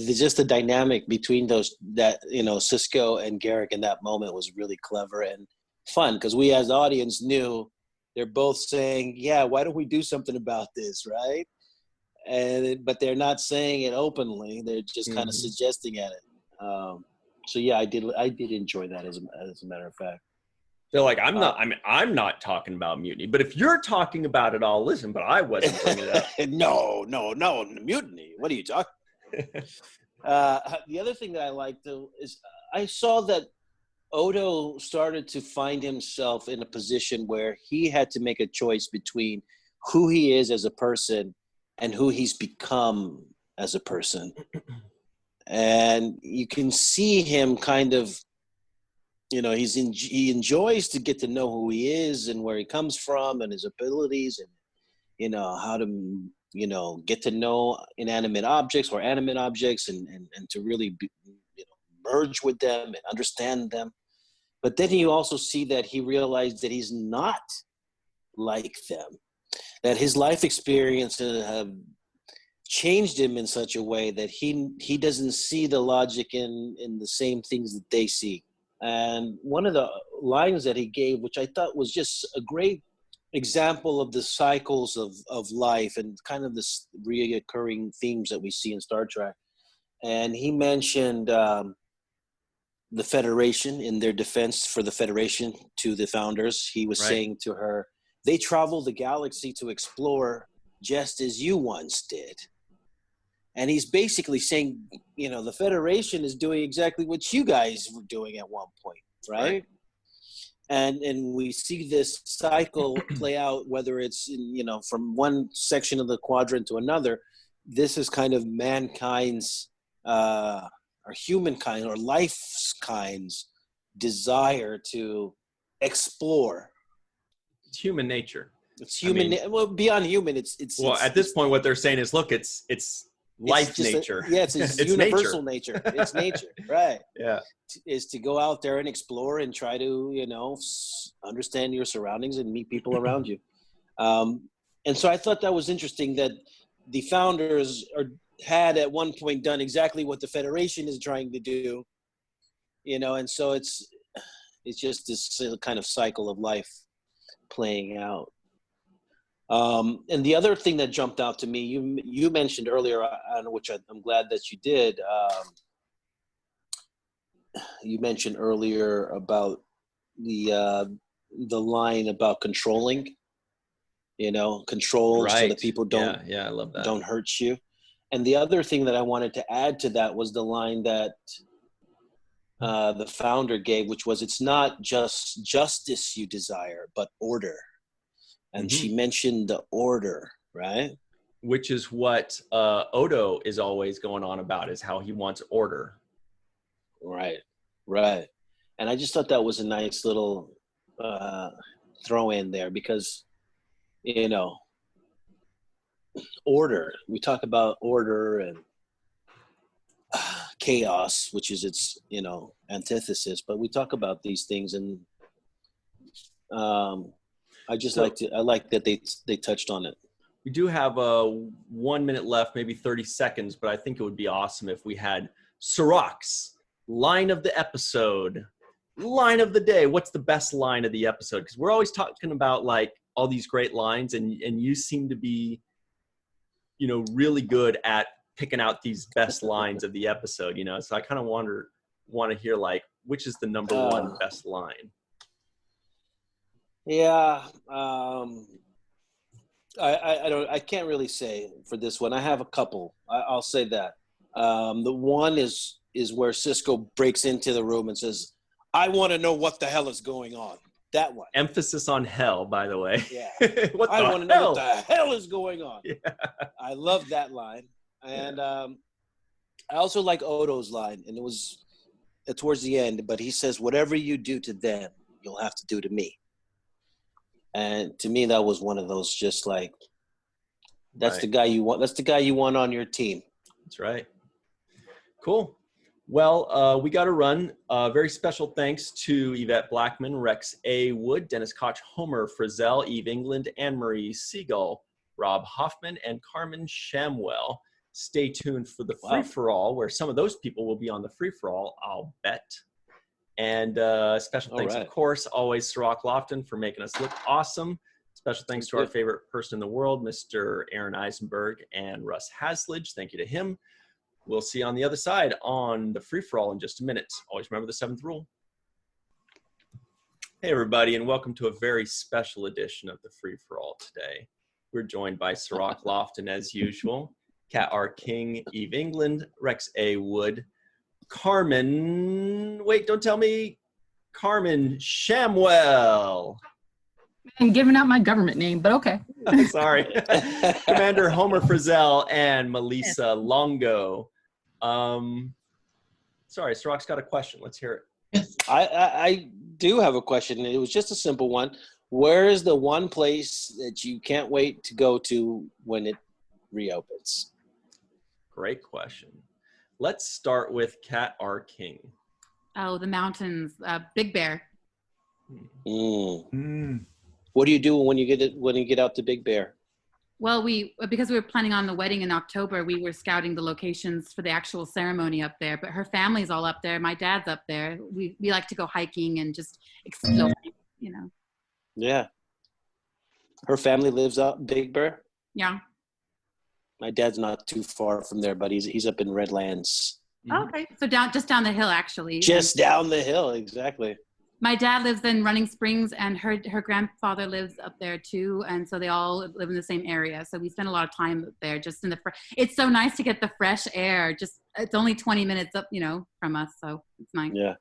just the dynamic between Sisko and Garak in that moment was really clever and fun, because we as the audience knew they're both saying, yeah, why don't we do something about this, right? But they're not saying it openly. They're just kind of suggesting at it. So yeah, I did enjoy that as a matter of fact. They're like, I'm not talking about mutiny, but if you're talking about it, I'll listen, but I wasn't bringing it up. No, mutiny. What are you talking about? The other thing that I liked though is I saw that Odo started to find himself in a position where he had to make a choice between who he is as a person and who he's become as a person. And you can see him kind of, he enjoys to get to know who he is and where he comes from and his abilities and, how to, get to know inanimate objects or animate objects and to really merge with them and understand them. But then you also see that he realized that he's not like them, that his life experiences have changed him in such a way that he doesn't see the logic in the same things that they see. And one of the lines that he gave, which I thought was just a great example of the cycles of life and kind of this reoccurring themes that we see in Star Trek. And he mentioned the Federation in their defense for the Federation to the founders. He was saying to her, they travel the galaxy to explore just as you once did. And he's basically saying, the Federation is doing exactly what you guys were doing at one point, right? And we see this cycle play out, whether it's, from one section of the quadrant to another. This is kind of mankind's, humankind or life's kind's desire to explore. It's human nature. It's human. Well, beyond human, it's at this point, what they're saying is, look, it's life nature. It's it's universal nature. It's nature, right? Yeah. Is to go out there and explore and try to, understand your surroundings and meet people around you. And so I thought that was interesting that the founders had at one point done exactly what the Federation is trying to do, and so it's just this kind of cycle of life playing out. And the other thing that jumped out to me, you mentioned earlier, which I'm glad that you did. You mentioned earlier about the line about controlling, control so that people don't. Yeah, I love that. Don't hurt you. And the other thing that I wanted to add to that was the line that the founder gave, which was, "It's not just justice you desire, but order." And she mentioned the order, right? Which is what Odo is always going on about, is how he wants order. Right. And I just thought that was a nice little throw in there because, order. We talk about order and chaos, which is its, antithesis. But we talk about these things, and I like that they touched on it. We do have 1 minute left, maybe 30 seconds, but I think it would be awesome if we had Cirroc's line of the episode, line of the day. What's the best line of the episode? Because we're always talking about like all these great lines, and you seem to be, really good at picking out these best lines of the episode. So I kind of want to hear like, which is the number one best line. Yeah, I can't really say for this one. I have a couple. I'll say that. The one is where Sisko breaks into the room and says, "I want to know what the hell is going on." That one. Emphasis on hell, by the way. Yeah. I want to know what the hell is going on. Yeah. I love that line. And I also like Odo's line, and it was towards the end, but he says, "Whatever you do to them, you'll have to do to me." And to me, that was one of those just like, that's the guy you want. That's the guy you want on your team. That's right. Cool. Well, we got to run. Very special thanks to Yvette Blackmon, Rex A. Wood, Dennis Koch, Homer Frizzell, Eve England, and Marie Segal, Rob Hoffman, and Carmen Shamwell. Stay tuned for the free-for-all, where some of those people will be on the free-for-all, I'll bet. And special thanks, of course, always Cirroc Lofton for making us look awesome. Special thanks to our favorite person in the world, Mr. Aaron Eisenberg and Russ Haslidge. Thank you to him. We'll see you on the other side on the free-for-all in just a minute. Always remember the 7th rule. Hey, everybody, and welcome to a very special edition of the free-for-all today. We're joined by Cirroc Lofton, as usual, Kat R. King, Eve England, Rex A. Wood, Carmen, wait, don't tell me, Carmen Shamwell. I'm giving out my government name, but okay. Sorry. Commander Homer Frizzell and Malissa Longo. Sorry, Cirroc's got a question. Let's hear it. I do have a question. It was just a simple one. Where is the one place that you can't wait to go to when it reopens? Great question. Let's start with Kat R. King. Oh, the mountains. Big Bear. What do you do when you get out to Big Bear? Well, because we were planning on the wedding in October, we were scouting the locations for the actual ceremony up there. But her family's all up there. My dad's up there. We like to go hiking and just exploring, Yeah. Her family lives out Big Bear? Yeah. My dad's not too far from there, but he's up in Redlands. Okay. So just down the hill, actually. Just down the hill, exactly. My dad lives in Running Springs, and her grandfather lives up there too, and so they all live in the same area. So we spend a lot of time up there, just in the it's so nice to get the fresh air. Just it's only 20 minutes up, from us, so it's nice. Yeah.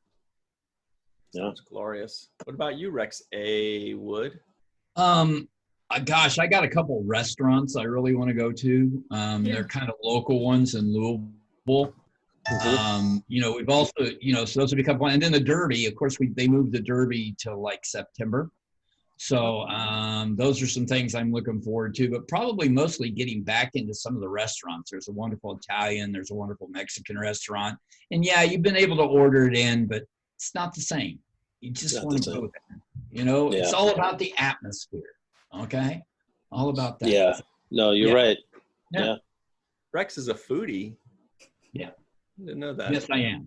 Sounds glorious. What about you, Rex A. Wood? Gosh, I got a couple restaurants I really want to go to. They're kind of local ones in Louisville. You know, we've also, you know, so those would be a couple, and then the Derby, of course, they moved the Derby to like September. So those are some things I'm looking forward to, but probably mostly getting back into some of the restaurants. There's a wonderful Italian, there's a wonderful Mexican restaurant. And yeah, you've been able to order it in, but it's not the same. You just want to go there. You know, it's all about the atmosphere. Okay? All about that. Yeah. No, you're right. Yeah. Rex is a foodie. Yeah. I didn't know that. Yes, I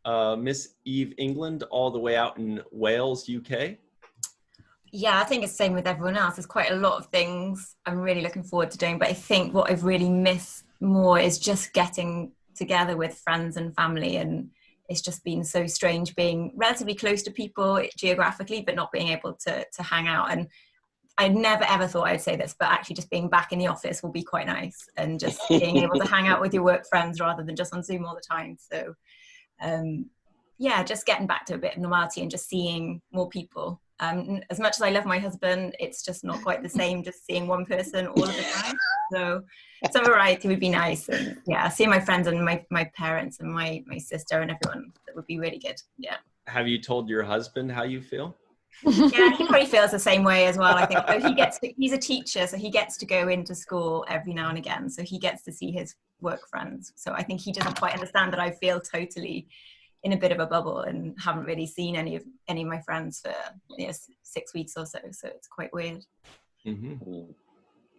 am. Miss Eve England, all the way out in Wales, UK. Yeah, I think it's the same with everyone else. There's quite a lot of things I'm really looking forward to doing, but I think what I've really missed more is just getting together with friends and family, and it's just been so strange being relatively close to people geographically, but not being able to hang out. And I never ever thought I'd say this, but actually just being back in the office will be quite nice, and just being able to hang out with your work friends rather than just on Zoom all the time. So yeah, just getting back to a bit of normality and just seeing more people. As much as I love my husband, it's just not quite the same just seeing one person all of the time. So some variety would be nice. And yeah, seeing my friends and my parents and my sister and everyone, that would be really good. Yeah. Have you told your husband how you feel? Yeah, he probably feels the same way as well, I think. But he's a teacher, so he gets to go into school every now and again. So he gets to see his work friends. So I think he doesn't quite understand that I feel totally in a bit of a bubble and haven't really seen any of my friends for 6 weeks or so. So it's quite weird. Mm-hmm.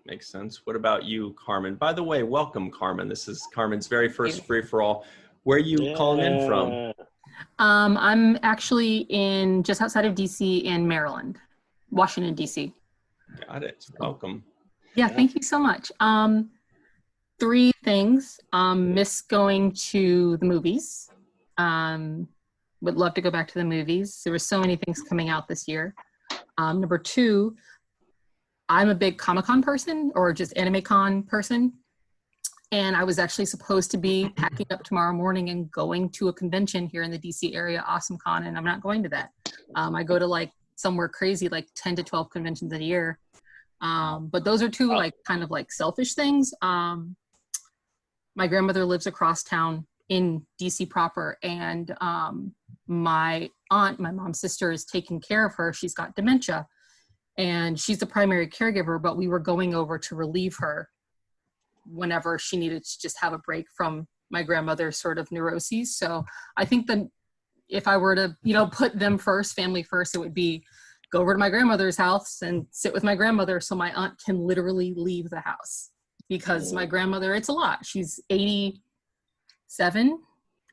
Makes sense. What about you, Carmen? By the way, welcome, Carmen. This is Carmen's very first free for all. Where are you calling in from? I'm actually in just outside of DC in Maryland, Washington, DC. Got it. Welcome. Yeah, thank you so much. 3 things. Miss going to the movies. Would love to go back to the movies. There were so many things coming out this year. Number 2, I'm a big Comic-Con person, or just AnimeCon person. And I was actually supposed to be packing up tomorrow morning and going to a convention here in the DC area, AwesomeCon, and I'm not going to that. I go to like somewhere crazy, like 10 to 12 conventions a year. But those are 2 like kind of like selfish things. My grandmother lives across town in DC proper, and my aunt, my mom's sister, is taking care of her. She's got dementia, and she's the primary caregiver, but we were going over to relieve her whenever she needed to just have a break from my grandmother's sort of neuroses. So I think that if I were to, put them first, family first, it would be go over to my grandmother's house and sit with my grandmother so my aunt can literally leave the house, because my grandmother, it's a lot. She's 87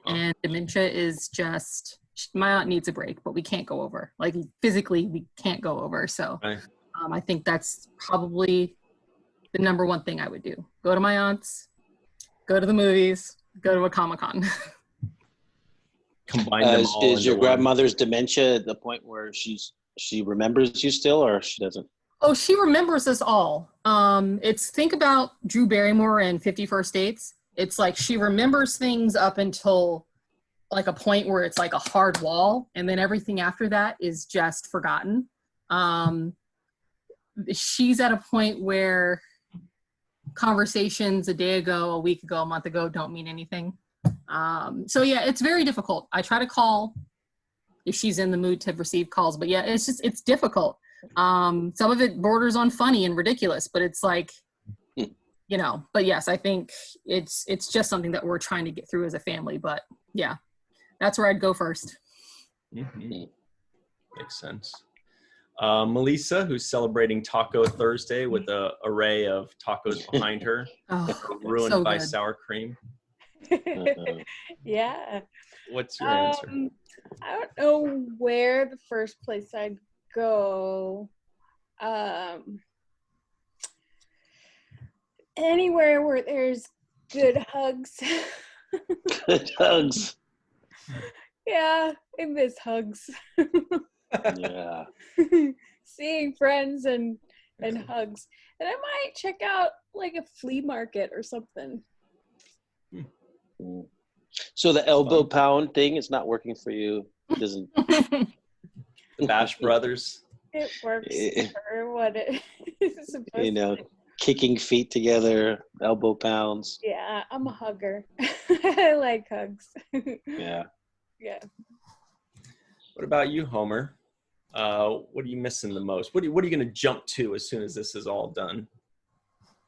and dementia is just, my aunt needs a break, but we can't go over. Like physically, we can't go over. So I think that's probably the number 1 thing I would do. Go to my aunt's, go to the movies, go to a Comic-Con. Combine them all. Is your grandmother's dementia at the point where she remembers you still, or she doesn't? Oh, she remembers us all. Think about Drew Barrymore in 50 First Dates. It's like she remembers things up until like a point where it's like a hard wall, and then everything after that is just forgotten. She's at a point where conversations a day ago, a week ago, a month ago don't mean anything. So yeah, it's very difficult. I try to call if she's in the mood to receive calls, but yeah, it's difficult. Some of it borders on funny and ridiculous, but it's like, but yes, I think it's just something that we're trying to get through as a family. But yeah, that's where I'd go first. Mm-hmm. Makes sense. Melissa, who's celebrating Taco Thursday with an array of tacos behind her, ruined so by good. sour cream. Yeah. What's your answer? I don't know where the first place I'd go. Anywhere where there's good hugs. Good hugs. Yeah, I miss hugs. Yeah. Seeing friends and hugs. And I might check out like a flea market or something. So the elbow pound thing is not working for you. It doesn't. The Bash Brothers. It works for what it is supposed to. Kicking feet together, elbow pounds. Yeah, I'm a hugger. I like hugs. Yeah. Yeah. What about you, Homer? What are you missing the most? What are you going to jump to as soon as this is all done?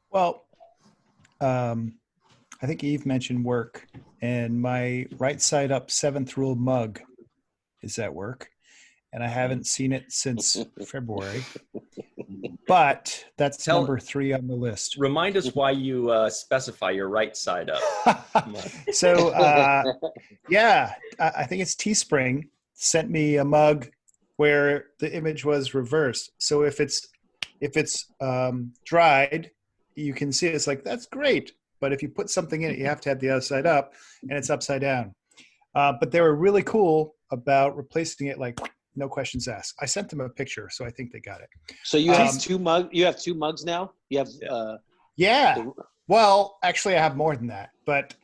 Well, I think Eve mentioned work, and my right side up 7th rule mug is at work, and I haven't seen it since February. But that's number 3 on the list. Remind us why you specify your right side up. So, yeah, I think it's Teespring sent me a mug where the image was reversed. So if it's dried, you can see it. It's like, that's great. But if you put something in it, you have to have the other side up, and it's upside down. But they were really cool about replacing it, like, no questions asked. I sent them a picture, so I think they got it. So you have two mugs. You have 2 mugs now. You have. Yeah. Well, actually, I have more than that. But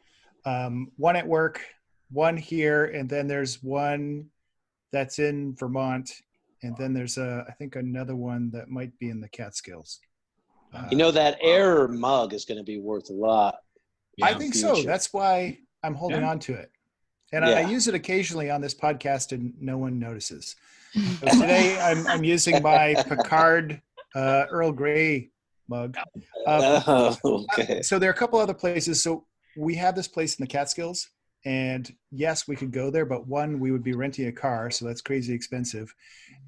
one at work, one here, and then there's one that's in Vermont, and then there's I think another one that might be in the Catskills. That air mug is going to be worth a lot. I think so. That's why I'm holding on to it. And I use it occasionally on this podcast, and no one notices. So today, I'm using my Picard Earl Grey mug. Okay. So there are a couple other places. So we have this place in the Catskills, and yes, we could go there. But 1, we would be renting a car, so that's crazy expensive.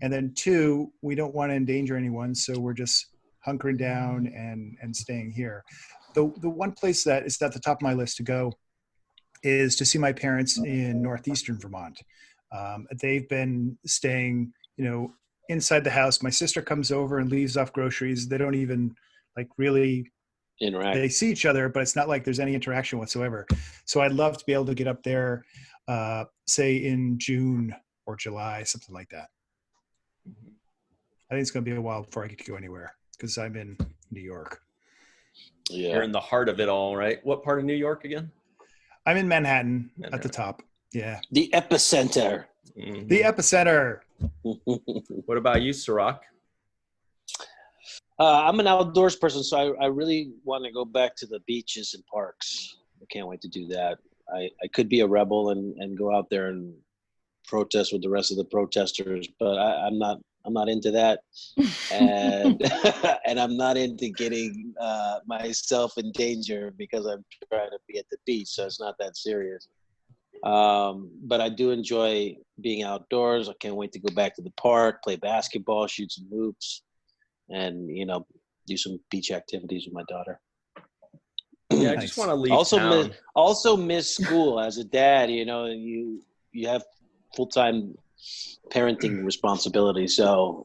And then 2, we don't want to endanger anyone, so we're just hunkering down and staying here. The one place that is at the top of my list to go is to see my parents in northeastern Vermont. They've been staying, inside the house. My sister comes over and leaves off groceries. They don't even really interact. They see each other, but it's not like there's any interaction whatsoever. So I'd love to be able to get up there, say in June or July, something like that. I think it's going to be a while before I get to go anywhere because I'm in New York. Yeah. You're in the heart of it all, right? What part of New York again? I'm in Manhattan at the top. Yeah. The epicenter. Mm-hmm. The epicenter. What about you, Cirroc? I'm an outdoors person, so I really want to go back to the beaches and parks. I can't wait to do that. I could be a rebel and go out there and protest with the rest of the protesters, but I'm not into that, and and I'm not into getting myself in danger because I'm trying to be at the beach, so it's not that serious. But I do enjoy being outdoors. I can't wait to go back to the park, play basketball, shoot some hoops, and do some beach activities with my daughter. Yeah, I just want to leave town. Also miss school as a dad. You have full-time parenting responsibility, so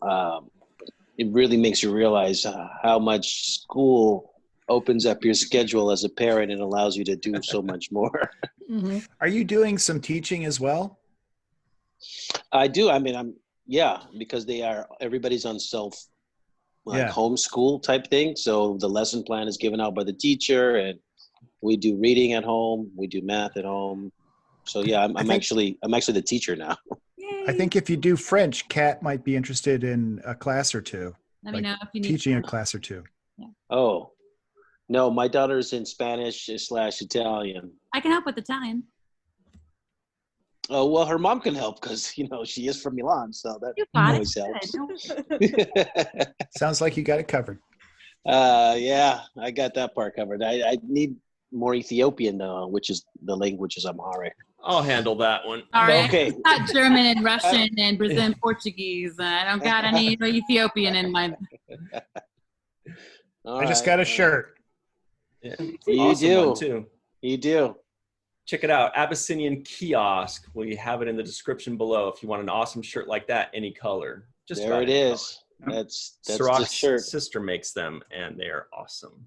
it really makes you realize how much school opens up your schedule as a parent and allows you to do so much more. Mm-hmm. Are you doing some teaching as well? I do. I mean, because everybody's on homeschool type thing. So the lesson plan is given out by the teacher, and we do reading at home, we do math at home. So yeah, I'm actually the teacher now. I think if you do French, Kat might be interested in a class or two. Let me know if you need teaching a class or two. Yeah. Oh, no, my daughter's in Spanish/Italian. I can help with Italian. Oh, well, her mom can help because, she is from Milan, so that always helps. Sounds like you got it covered. Yeah, I got that part covered. I need more Ethiopian, which is the languages Amharic. I'll handle that one. All right. Okay. I've got German and Russian and Brazilian Portuguese. I don't got any Ethiopian in my. I just got a shirt. Yeah. You Awesome do. one too. You do. Check it out. Abyssinian Kiosk. We have it in the description below if you want an awesome shirt like that, any color. Just there it is. That's the shirt. Cirroc's sister makes them, and they are awesome.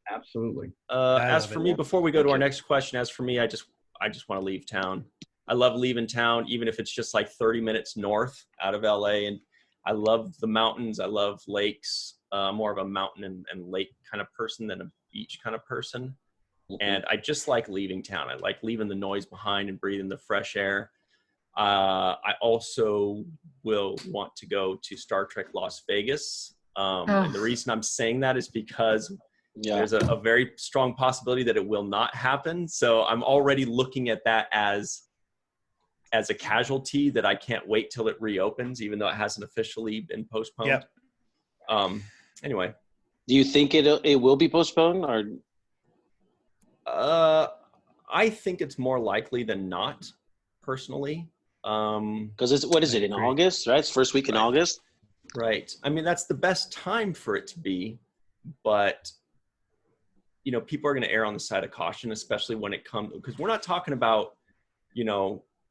Absolutely. As for me, before we go to our next question, I just want to leave town. I love leaving town, even if it's just like 30 minutes north out of LA. And I love the mountains. I love lakes. More of a mountain and lake kind of person than a beach kind of person. Mm-hmm. And I just like leaving town. I like leaving the noise behind and breathing the fresh air. I also will want to go to Star Trek Las Vegas. And the reason I'm saying that is because Yeah. There's a very strong possibility that it will not happen. So I'm already looking at that as a casualty that I can't wait till it reopens, even though it hasn't officially been postponed. Yep. Anyway. Do you think it will be postponed, or? I think it's more likely than not, personally. Because what is it, in August, right? It's first week in August. Right. I mean, that's the best time for it to be, but people are going to err on the side of caution, especially when it comes, because we're not talking about,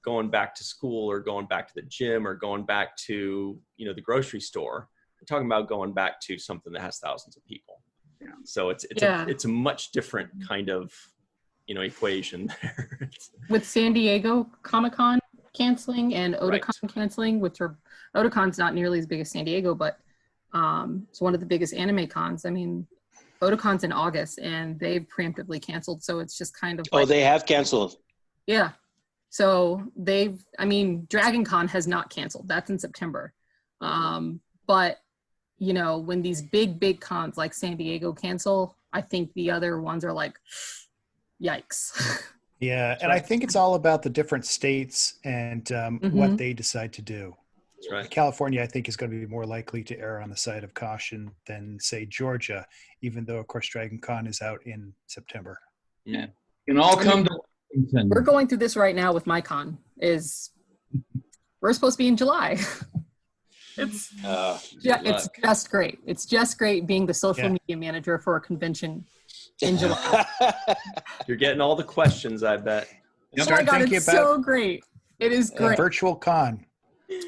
going back to school or going back to the gym or going back to, the grocery store. We're talking about going back to something that has thousands of people. Yeah. So it's a much different kind of, equation there. With San Diego Comic-Con canceling and Otakon canceling, which are, Otakon's not nearly as big as San Diego, but it's one of the biggest anime cons. I mean, Otakon's in August and they've preemptively canceled, so it's just kind of they have canceled. Yeah. So Dragon Con has not canceled. That's in September. But, when these big cons like San Diego cancel, I think the other ones are like, yikes. Yeah, and I think it's all about the different states and what they decide to do. That's right. California, I think, is going to be more likely to err on the side of caution than, say, Georgia, even though, of course, Dragon Con is out in September. Yeah. It can all come to Washington. We're going through this right now with my con. We're supposed to be in July. It's just great. It's just great being the social media manager for a convention in July. You're getting all the questions, I bet. Oh my God, it's so great. It is great. Virtual con.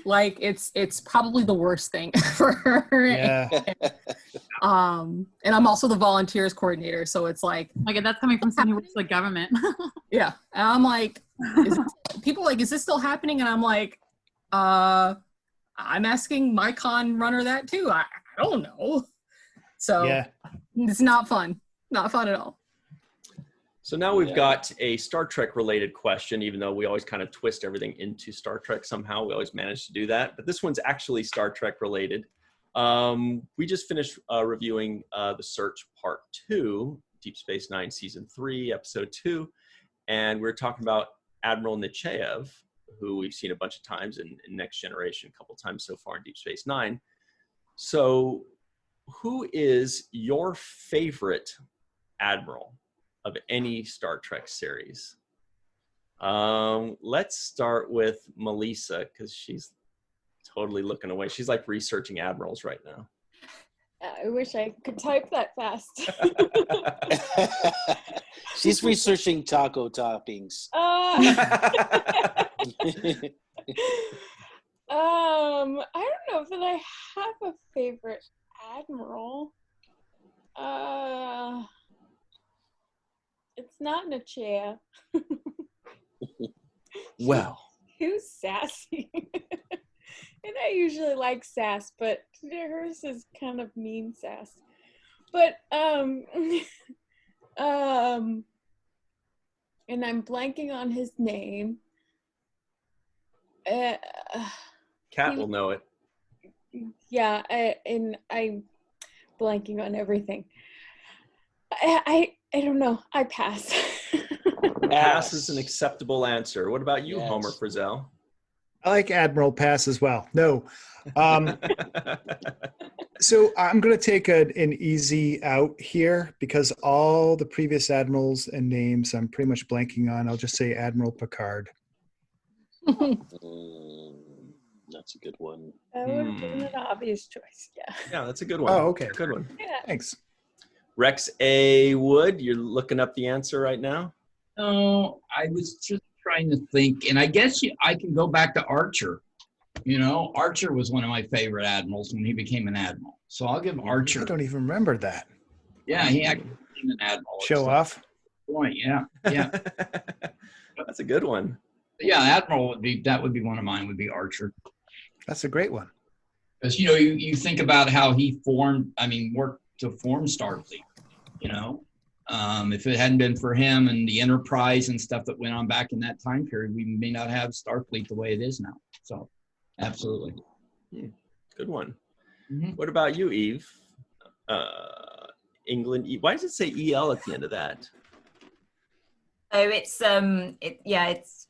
Like it's probably the worst thing ever. Yeah. And I'm also the volunteers coordinator, so it's like that's coming from someone who works for the government. Yeah. And I'm like, people are like, is this still happening? And I'm like, I'm asking my con runner that too. I don't know. So it's not fun. Not fun at all. So now we've got a Star Trek related question, even though we always kind of twist everything into Star Trek somehow. We always manage to do that. But this one's actually Star Trek related. We just finished reviewing The Search Part 2, Deep Space Nine Season 3, Episode 2. And we're talking about Admiral Nechayev, who we've seen a bunch of times in Next Generation, a couple times so far in Deep Space Nine. So who is your favorite Admiral of any Star Trek series? Let's start with Malissa, because she's totally looking away. She's like researching admirals right now. I wish I could type that fast. She's researching taco toppings. I don't know that I have a favorite admiral. It's not Nechayev. Well. Who's sassy? And I usually like sass, but hers is kind of mean sass. But and I'm blanking on his name. Kat will know it. Yeah, I'm blanking on everything. I don't know. I pass. Pass is an acceptable answer. What about you, Homer Frizzell? I like Admiral Pass as well. No. So I'm going to take an easy out here because all the previous admirals and names I'm pretty much blanking on. I'll just say Admiral Picard. That's a good one. That would have been an obvious choice. Yeah. Yeah, that's a good one. Oh, okay. Good one. Yeah. Thanks. Rex A. Wood, you're looking up the answer right now? Oh, I was just trying to think, and I guess I can go back to Archer. Archer was one of my favorite admirals when he became an admiral. So I'll give Archer. I don't even remember that. Yeah, he actually became an admiral. Show off. Point, yeah. That's a good one. Yeah, admiral would be one of mine. Would be Archer. That's a great one. Because you think about how he worked to form Starfleet. If it hadn't been for him and the Enterprise and stuff that went on back in that time period, we may not have Starfleet the way it is now. So, absolutely. Good one. Mm-hmm. What about you, Eve? England. Why does it say EL at the end of that? So it's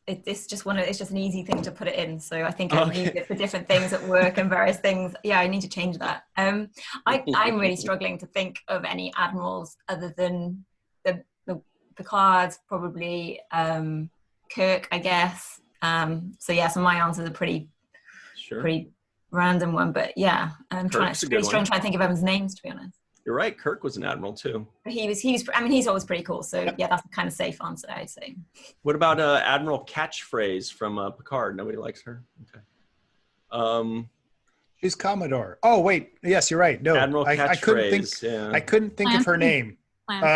it's just it's just an easy thing to put it in. So I think I use it for different things at work and various things. Yeah, I need to change that. I'm really struggling to think of any admirals other than the Picard's, probably Kirk, I guess. So my answers are pretty random one, but yeah, I'm trying to think of everyone's names, to be honest. You're right. Kirk was an admiral too. He's always pretty cool. So yeah, that's a kind of safe answer, I'd say. What about Admiral Catchphrase from Picard? Nobody likes her. Okay. She's Commodore. Oh wait, yes, you're right. No, Admiral I couldn't think. Yeah. I couldn't think of her name.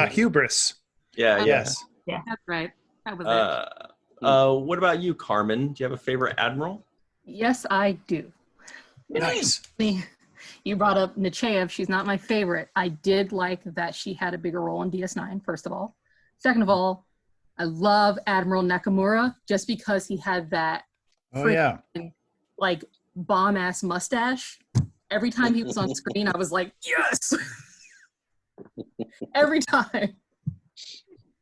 Hubris. Yeah. Yes. Yeah, that's right. That was it. What about you, Carmen? Do you have a favorite admiral? Yes, I do. Nice. You brought up Nechayev. She's not my favorite. I did like that she had a bigger role in DS9, first of all. Second of all, I love Admiral Nakamura just because he had that like bomb-ass mustache. Every time he was on screen, I was like, yes! Every time.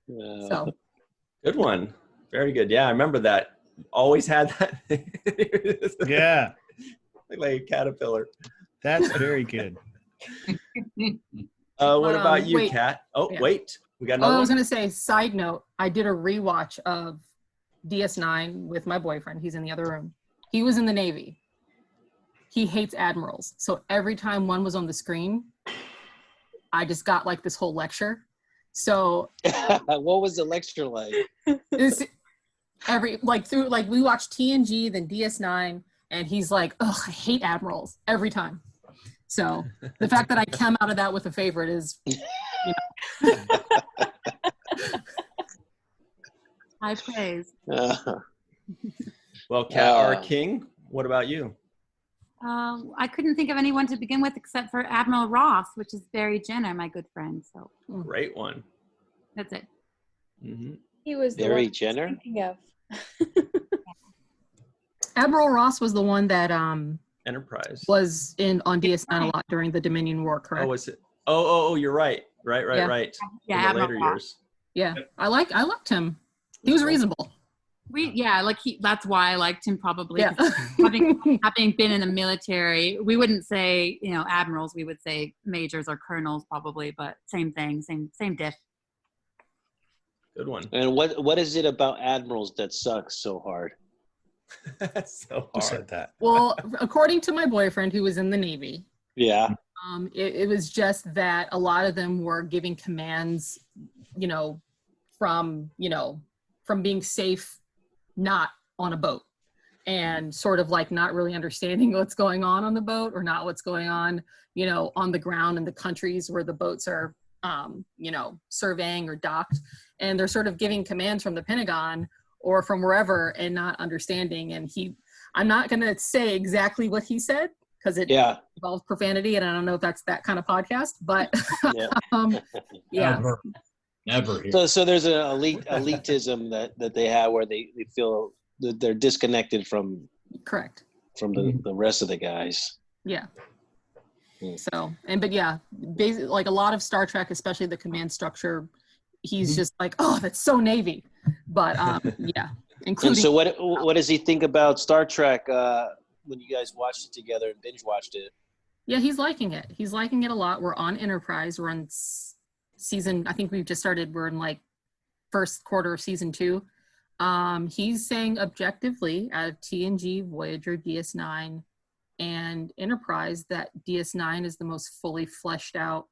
So. Good one. Very good. Yeah, I remember that. Always had that. Yeah. Like a caterpillar. That's very good. What about you, Kat? Oh, yeah. Wait. We got another I was going to say, side note, I did a rewatch of DS9 with my boyfriend. He's in the other room. He was in the Navy. He hates admirals. So every time one was on the screen, I just got like this whole lecture. So what was the lecture like? We watched TNG, then DS9, and he's like, "Oh, I hate admirals every time." So the fact that I come out of that with a favorite is, high praise. Well, Kat R. King, what about you? I couldn't think of anyone to begin with except for Admiral Ross, which is Barry Jenner, my good friend. So great one. That's it. Mm-hmm. He was Barry Jenner. Thinking of. Admiral Ross was the one that Enterprise was on DS9 a lot during the Dominion War, correct? Oh, was it? Oh, you're right. Right. Yeah, in the later years. Yeah, I liked him. He was reasonable. That's why I liked him probably. Yeah. having been in the military, we wouldn't say, admirals, we would say majors or colonels probably, but same thing, same diff. Good one. And what is it about admirals that sucks so hard? That's so Who hard. said that? Well, according to my boyfriend who was in the Navy, Yeah. It was just that a lot of them were giving commands, from being safe, not on a boat, and sort of like not really understanding what's going on the boat, or not what's going on, on the ground in the countries where the boats are, surveying or docked, and they're sort of giving commands from the Pentagon or from wherever and not understanding. And I'm not going to say exactly what he said, because it involves profanity, and I don't know if that's that kind of podcast, but Never. So there's an elitism that they have where they feel that they're disconnected from the rest of the guys. Yeah. So basically, like a lot of Star Trek, especially the command structure, he's just like, oh, that's so Navy. But including. And so what does he think about Star Trek when you guys watched it together and binge watched it? Yeah, he's liking it. He's liking it a lot. We're on Enterprise. We're on season. I think we've just started. We're in like first quarter of season 2. He's saying objectively, out of TNG, Voyager, DS9, and Enterprise, that DS9 is the most fully fleshed out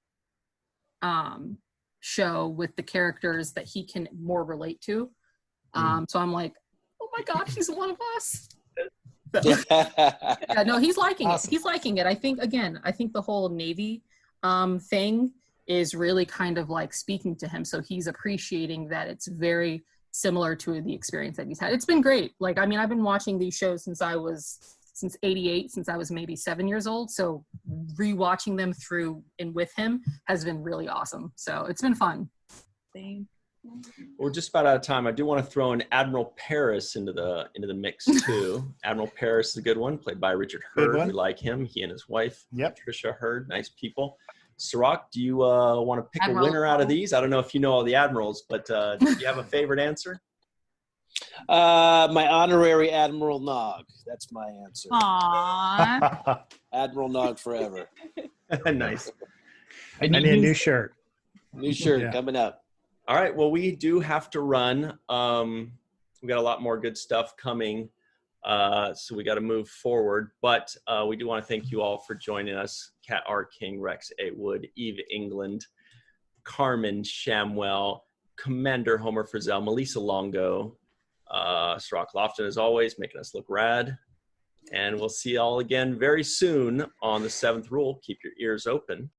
show with the characters that he can more relate to. So I'm like, oh my God, he's one of us. No, he's liking it. He's liking it. I think the whole Navy thing is really kind of like speaking to him. So he's appreciating that it's very similar to the experience that he's had. It's been great. Like, I mean, I've been watching these shows since '88, since I was maybe 7 years old. So rewatching them through and with him has been really awesome. So it's been fun. We're just about out of time. I do want to throw in Admiral Paris into the mix too. Admiral Paris is a good one, played by Richard Hurd. We like him. He and his wife, Tricia Hurd, nice people. Cirroc, do you want to pick Admiral. a winner out of these? I don't know if you know all the admirals, but do you have a favorite answer? My honorary Admiral Nog. That's my answer. Aww. Admiral Nog forever. Nice. I need a new shirt. New shirt Yeah. coming up. All right. Well, we do have to run. We got a lot more good stuff coming. So we got to move forward. But we do want to thank you all for joining us. Kat R. King, Rex A. Wood, Eve England, Carmen Shamwell, Commander Homer Frizzell, Malissa Longo, Cirroc Lofton, as always, making us look rad. And we'll see you all again very soon on the 7th Rule. Keep your ears open.